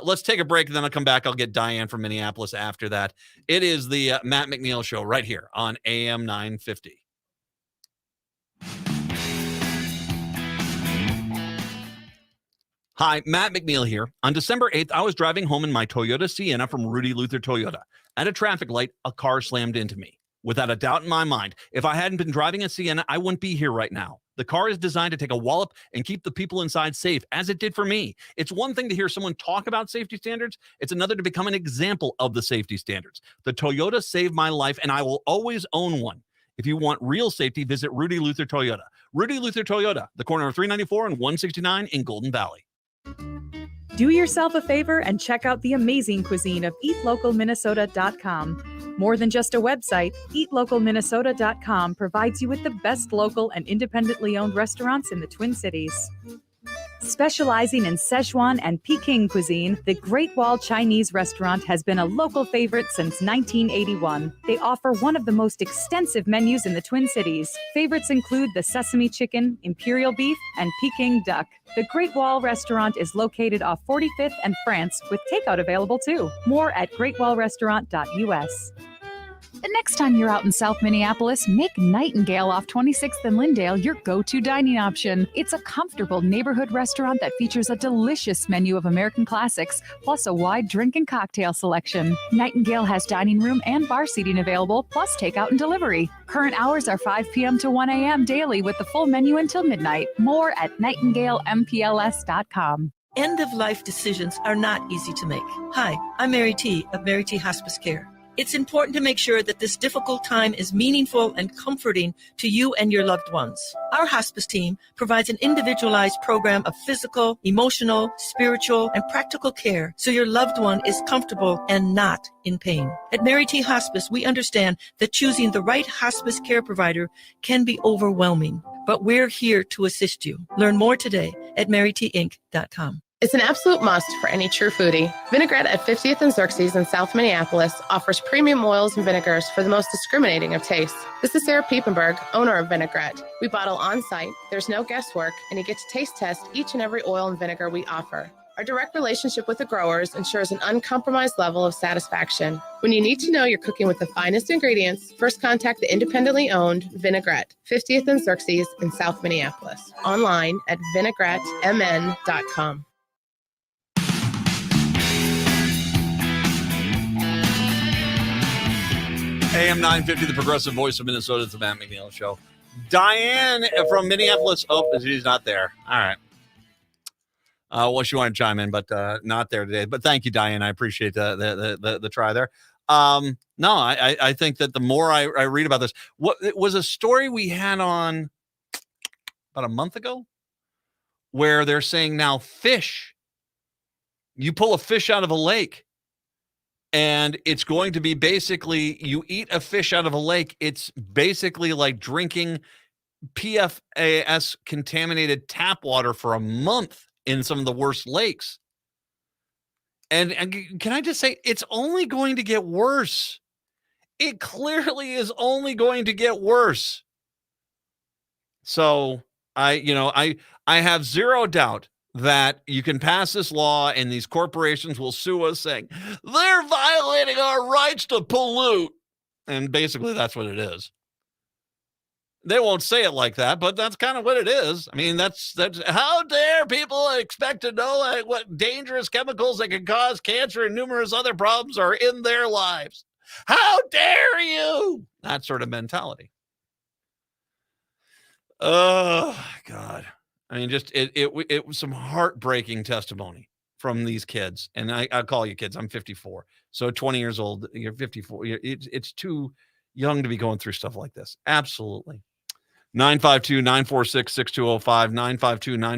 Let's take a break, and then I'll come back. I'll get Diane from Minneapolis after that. It is the Matt McNeil Show right here on AM 950. Hi, Matt McNeil here. On December 8th, I was driving home in my Toyota Sienna from Rudy Luther Toyota. At a traffic light, a car slammed into me. Without a doubt in my mind, if I hadn't been driving a Sienna, I wouldn't be here right now. The car is designed to take a wallop and keep the people inside safe, as it did for me. It's one thing to hear someone talk about safety standards. It's another to become an example of the safety standards. The Toyota saved my life, and I will always own one. If you want real safety, visit Rudy Luther Toyota. Rudy Luther Toyota, the corner of 394 and 169 in Golden Valley. Do yourself a favor and check out the amazing cuisine of eatlocalminnesota.com. More than just a website, eatlocalminnesota.com provides you with the best local and independently owned restaurants in the Twin Cities. Specializing in Szechuan and Peking cuisine, the Great Wall Chinese restaurant has been a local favorite since 1981. They offer one of the most extensive menus in the Twin Cities. Favorites include the sesame chicken, imperial beef, and Peking duck. The Great Wall restaurant is located off 45th and France, with takeout available too. More at greatwallrestaurant.us. The next time you're out in South Minneapolis, make Nightingale off 26th and Lyndale your go-to dining option. It's a comfortable neighborhood restaurant that features a delicious menu of American classics, plus a wide drink and cocktail selection. Nightingale has dining room and bar seating available, plus takeout and delivery. Current hours are 5 p.m. to 1 a.m. daily with the full menu until midnight. More at nightingalempls.com. End-of-life decisions are not easy to make. Hi, I'm Mary T. of Mary T. Hospice Care. It's important to make sure that this difficult time is meaningful and comforting to you and your loved ones. Our hospice team provides an individualized program of physical, emotional, spiritual, and practical care so your loved one is comfortable and not in pain. At Mary T. Hospice, we understand that choosing the right hospice care provider can be overwhelming, but we're here to assist you. Learn more today at marytinc.com. It's an absolute must for any true foodie. Vinaigrette at 50th and Xerxes in South Minneapolis offers premium oils and vinegars for the most discriminating of tastes. This is Sarah Piepenberg, owner of Vinaigrette. We bottle on site, there's no guesswork, and you get to taste test each and every oil and vinegar we offer. Our direct relationship with the growers ensures an uncompromised level of satisfaction. When you need to know you're cooking with the finest ingredients, first contact the independently owned Vinaigrette, 50th and Xerxes in South Minneapolis. Online at vinaigrettemn.com. AM 950, the progressive voice of Minnesota. It's the Matt McNeil Show. Diane from Minneapolis. Oh, she's not there. All right. Well, she wanted to chime in, but not there today. But thank you, Diane. I appreciate the try there. No, I think that the more I read about this, it was a story we had on about a month ago where they're saying now fish, you pull a fish out of a lake, and it's going to be basically, you eat a fish out of a lake, it's basically like drinking PFAS contaminated tap water for a month in some of the worst lakes. And can I just say, it's only going to get worse. It clearly is only going to get worse. So I have zero doubt that you can pass this law and these corporations will sue us saying they're violating our rights to pollute. And basically that's what it is. They won't say it like that, but that's kind of what it is. I mean, that's how dare people expect to know what dangerous chemicals that can cause cancer and numerous other problems are in their lives. How dare you? That sort of mentality. Oh, God. I mean, just it was some heartbreaking testimony from these kids. And I call you kids. I'm 54. So 20 years old, you're 54. It's too young to be going through stuff like this. Absolutely. 952-946-6205.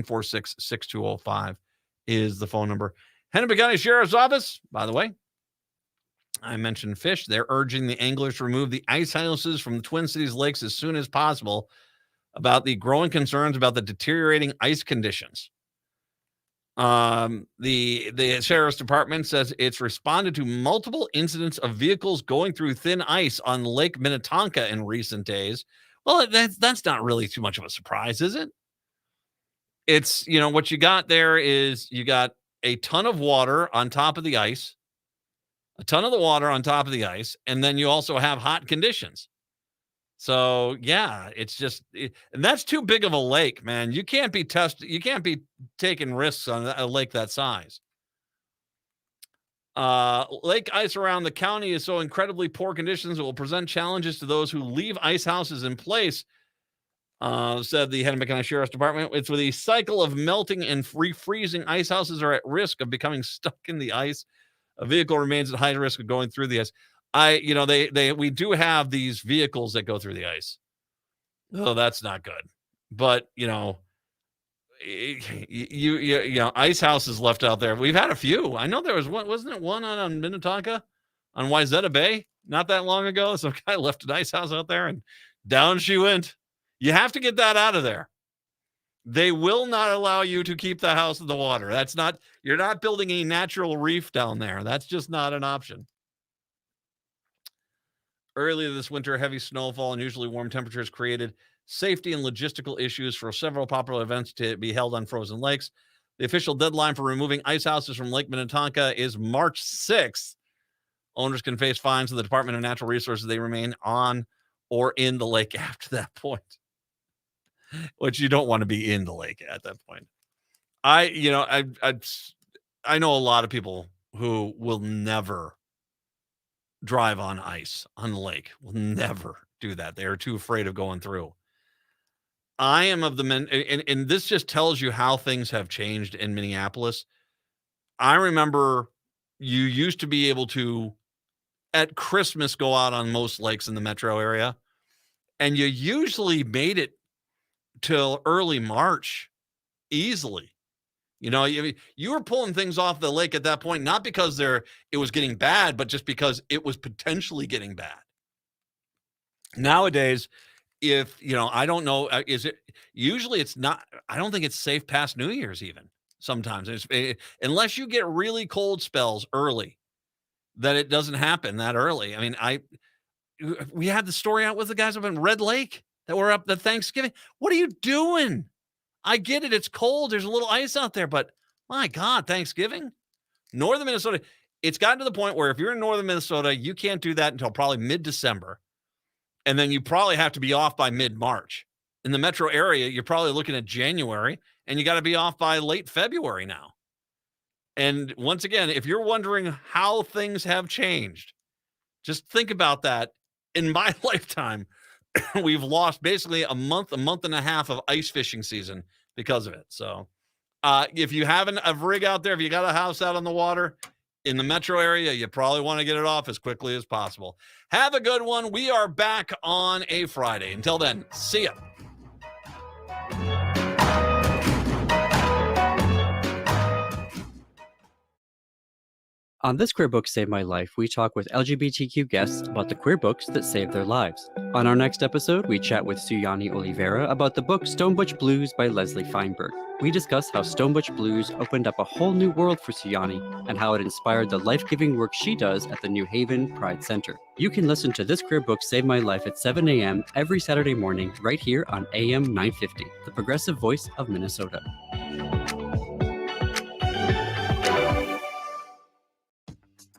952-946-6205 is the phone number. Hennepin County Sheriff's Office, by the way, I mentioned fish. They're urging the anglers to remove the ice houses from the Twin Cities lakes as soon as possible about the growing concerns about the deteriorating ice conditions. The Sheriff's Department says it's responded to multiple incidents of vehicles going through thin ice on Lake Minnetonka in recent days. Well, that's not really too much of a surprise, is it? It's, what you got there is you got a ton of water on top of the ice, and then you also have hot conditions. So, yeah, it's just, and that's too big of a lake, man. You can't be taking risks on a lake that size. Lake ice around the county is so incredibly poor conditions it will present challenges to those who leave ice houses in place, said the Hennepin County Sheriff's Department. It's with a cycle of melting and refreezing. Ice houses are at risk of becoming stuck in the ice. A vehicle remains at high risk of going through the ice. We do have these vehicles that go through the ice. Oh, that's not good. But, ice houses left out there. We've had a few. I know there was one, wasn't it one on Minnetonka on Wayzata Bay not that long ago? Some guy left an ice house out there and down she went. You have to get that out of there. They will not allow you to keep the house in the water. You're not building a natural reef down there. That's just not an option. Earlier this winter, heavy snowfall and usually warm temperatures created safety and logistical issues for several popular events to be held on frozen lakes. The official deadline for removing ice houses from Lake Minnetonka is March 6th. Owners can face fines to the Department of Natural Resources. They remain on or in the lake after that point, which you don't want to be in the lake at that point. I know a lot of people who will never drive on ice on the lake, will never do that. They are too afraid of going through. I am of the men, and this just tells you how things have changed in Minneapolis. I remember you used to be able to, at Christmas, go out on most lakes in the metro area, and you usually made it till early March easily. You were pulling things off the lake at that point, not because it was getting bad, but just because it was potentially getting bad. Nowadays, I don't know, it's not, I don't think it's safe past New Year's even sometimes. Unless you get really cold spells early, that it doesn't happen that early. I mean, we had the story out with the guys up in Red Lake that were up at Thanksgiving. What are you doing? I get it. It's cold. There's a little ice out there, but my God, Thanksgiving? Northern Minnesota, it's gotten to the point where if you're in northern Minnesota, you can't do that until probably mid-December. And then you probably have to be off by mid-March. In the metro area, you're probably looking at January, and you got to be off by late February now. And once again, if you're wondering how things have changed, just think about that. In my lifetime, we've lost basically a month and a half of ice fishing season because of it. So if you have a rig out there, if you got a house out on the water in the metro area, you probably want to get it off as quickly as possible. Have a good one. We are back on a Friday. Until then, see ya. On This Queer Book Saved My Life, we talk with LGBTQ guests about the queer books that saved their lives. On our next episode, we chat with Suyani Oliveira about the book Stone Butch Blues by Leslie Feinberg. We discuss how Stone Butch Blues opened up a whole new world for Suyani and how it inspired the life-giving work she does at the New Haven Pride Center. You can listen to This Queer Book Saved My Life at 7 a.m. every Saturday morning right here on AM 950, the progressive voice of Minnesota.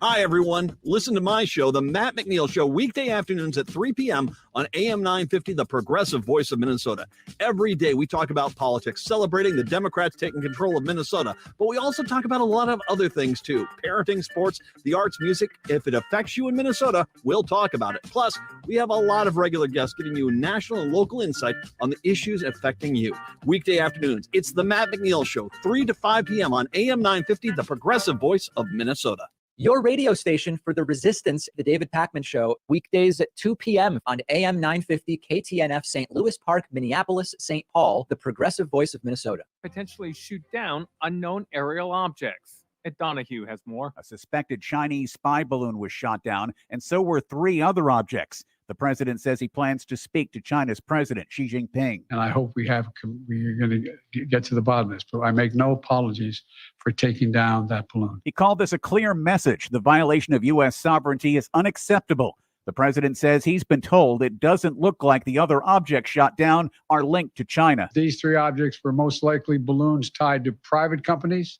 Hi, everyone. Listen to my show, The Matt McNeil Show, weekday afternoons at 3 p.m. on AM 950, the progressive voice of Minnesota. Every day we talk about politics, celebrating the Democrats taking control of Minnesota, but we also talk about a lot of other things, too. Parenting, sports, the arts, music. If it affects you in Minnesota, we'll talk about it. Plus, we have a lot of regular guests giving you national and local insight on the issues affecting you. Weekday afternoons, it's The Matt McNeil Show, 3 to 5 p.m. on AM 950, the progressive voice of Minnesota. Your radio station for the Resistance, the David Pakman Show, weekdays at 2 p.m. on AM 950 KTNF, St. Louis Park, Minneapolis, St. Paul, the progressive voice of Minnesota. Potentially shoot down unknown aerial objects. Ed Donahue has more. A suspected Chinese spy balloon was shot down, and so were 3 other objects. The president says he plans to speak to China's president, Xi Jinping. And I hope we're going to get to the bottom of this. But I make no apologies for taking down that balloon. He called this a clear message. The violation of U.S. sovereignty is unacceptable. The president says he's been told it doesn't look like the other objects shot down are linked to China. These 3 objects were most likely balloons tied to private companies,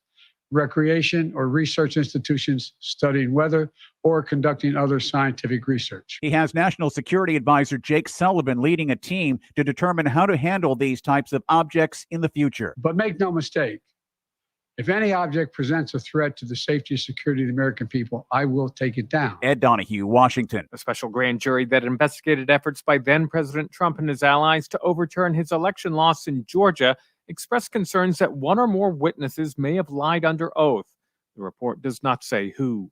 recreation or research institutions studying weather or conducting other scientific research. He has National Security Advisor Jake Sullivan leading a team to determine how to handle these types of objects in the future. But make no mistake, if any object presents a threat to the safety and security of the American people, I will take it down. Ed Donahue, Washington. A special grand jury that investigated efforts by then President Trump and his allies to overturn his election loss in Georgia expressed concerns that one or more witnesses may have lied under oath. The report does not say who.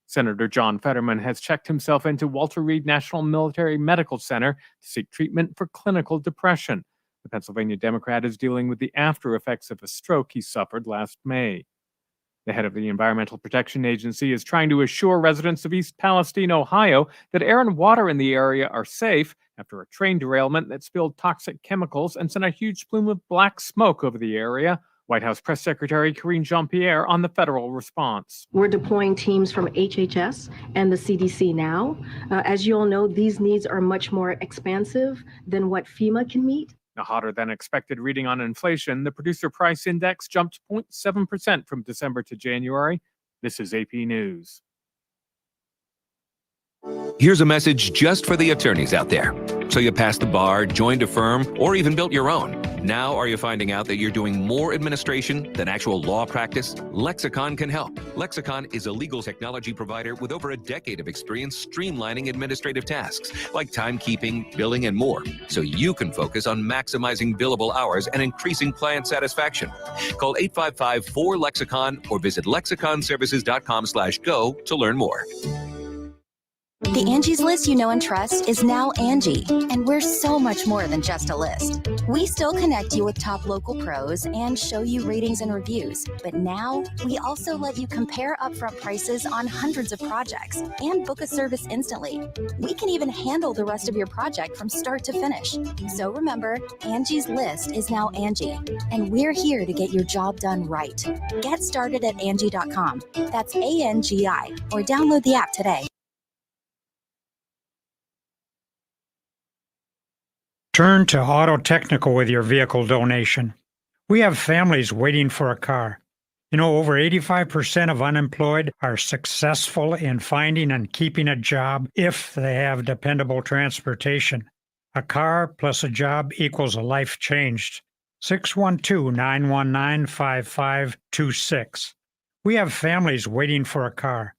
Senator John Fetterman has checked himself into Walter Reed National Military Medical Center to seek treatment for clinical depression. The Pennsylvania Democrat is dealing with the after effects of a stroke he suffered last May. The head of the Environmental Protection Agency is trying to assure residents of East Palestine, Ohio, that air and water in the area are safe after a train derailment that spilled toxic chemicals and sent a huge plume of black smoke over the area. White House Press Secretary Karine Jean-Pierre on the federal response. We're deploying teams from HHS and the CDC now. As you all know, these needs are much more expansive than what FEMA can meet. A hotter than expected reading on inflation, the producer price index jumped 0.7% from December to January. This is AP News. Here's a message just for the attorneys out there. So you passed the bar, joined a firm, or even built your own. Now are you finding out that you're doing more administration than actual law practice? Lexicon can help. Lexicon is a legal technology provider with over a decade of experience streamlining administrative tasks like timekeeping, billing, and more, so you can focus on maximizing billable hours and increasing client satisfaction. Call 855-4-LEXICON or visit lexiconservices.com/go to learn more. The Angie's List you know and trust is now Angie, and we're so much more than just a list. We still connect you with top local pros and show you ratings and reviews, but now we also let you compare upfront prices on hundreds of projects and book a service instantly. We can even handle the rest of your project from start to finish. So remember, Angie's List is now Angie, and we're here to get your job done right. Get started at Angie.com. That's ANGI, or download the app today. Turn to Auto Technical with your vehicle donation. We have families waiting for a car. You know, over 85% of unemployed are successful in finding and keeping a job if they have dependable transportation. A car plus a job equals a life changed. 612-919-5526. We have families waiting for a car.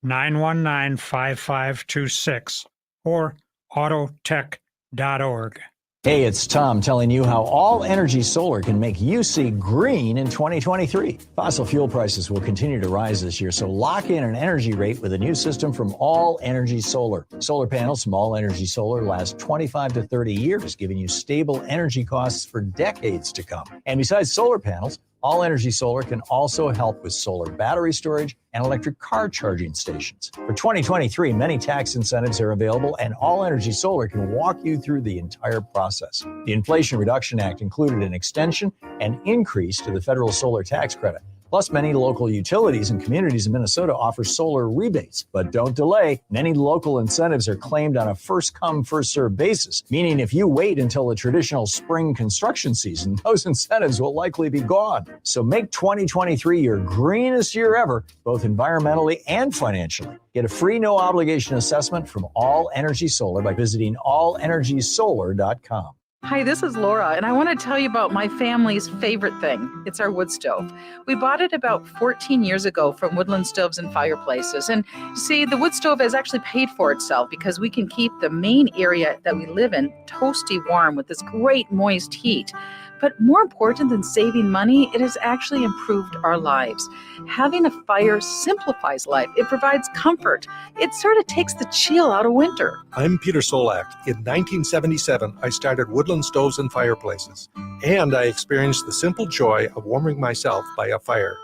919-5526 or autotech.org. Hey, it's Tom telling you how All Energy Solar can make you see green in 2023. Fossil fuel prices will continue to rise this year, so lock in an energy rate with a new system from All Energy Solar. Solar panels from All Energy Solar last 25 to 30 years, giving you stable energy costs for decades to come. And besides solar panels, All Energy Solar can also help with solar battery storage and electric car charging stations. For 2023, many tax incentives are available, and All Energy Solar can walk you through the entire process. The Inflation Reduction Act included an extension and increase to the federal solar tax credit. Plus, many local utilities and communities in Minnesota offer solar rebates. But don't delay. Many local incentives are claimed on a first-come, first-served basis, meaning if you wait until the traditional spring construction season, those incentives will likely be gone. So make 2023 your greenest year ever, both environmentally and financially. Get a free no-obligation assessment from All Energy Solar by visiting allenergysolar.com. Hi, this is Laura, and I want to tell you about my family's favorite thing. It's our wood stove. We bought it about 14 years ago from Woodland Stoves and Fireplaces. And see, the wood stove has actually paid for itself because we can keep the main area that we live in toasty warm with this great moist heat. But more important than saving money, it has actually improved our lives. Having a fire simplifies life. It provides comfort. It sort of takes the chill out of winter. I'm Peter Solak. In 1977, I started Woodland Stoves and Fireplaces, and I experienced the simple joy of warming myself by a fire.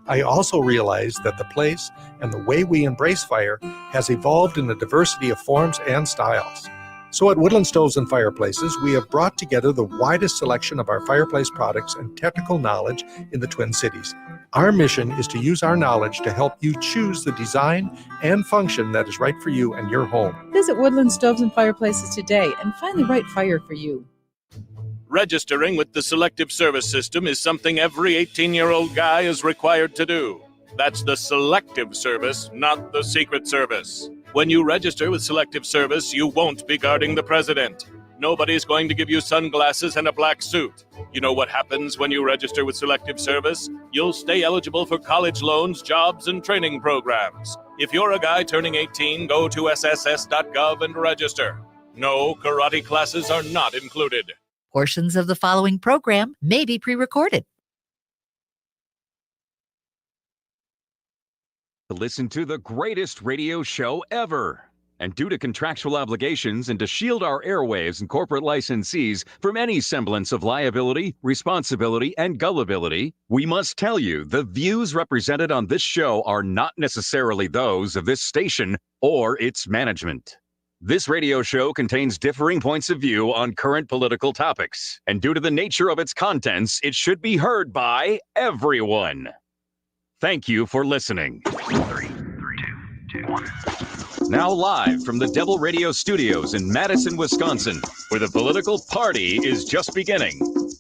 I also realized that the place and the way we embrace fire has evolved in a diversity of forms and styles. So at Woodland Stoves and Fireplaces, we have brought together the widest selection of our fireplace products and technical knowledge in the Twin Cities. Our mission is to use our knowledge to help you choose the design and function that is right for you and your home. Visit Woodland Stoves and Fireplaces today and find the right fire for you. Registering with the Selective Service System is something every 18-year-old guy is required to do. That's the Selective Service, not the Secret Service. When you register with Selective Service, you won't be guarding the president. Nobody's going to give you sunglasses and a black suit. You know what happens when you register with Selective Service? You'll stay eligible for college loans, jobs, and training programs. If you're a guy turning 18, go to sss.gov and register. No, karate classes are not included. Portions of the following program may be pre-recorded. Listen to the greatest radio show ever. And due to contractual obligations and to shield our airwaves and corporate licensees from any semblance of liability, responsibility, and gullibility, we must tell you the views represented on this show are not necessarily those of this station or its management. This radio show contains differing points of view on current political topics, and due to the nature of its contents, it should be heard by everyone. Thank you for listening. 3, 2, 1. Now live from the Devil Radio Studios in Madison, Wisconsin, where the political party is just beginning.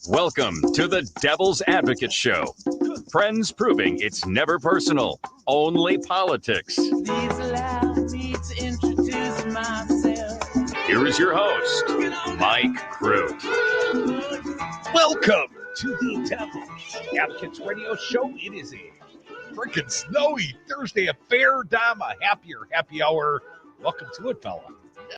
Welcome to the Devil's Advocate Show. Friends proving it's never personal, only politics. Please allow me to introduce myself. Here is your host, Mike Crew. Welcome to the Devil's Advocates Radio Show. It is a freaking snowy Thursday affair. Dom, a happier happy hour. Welcome to it, fella.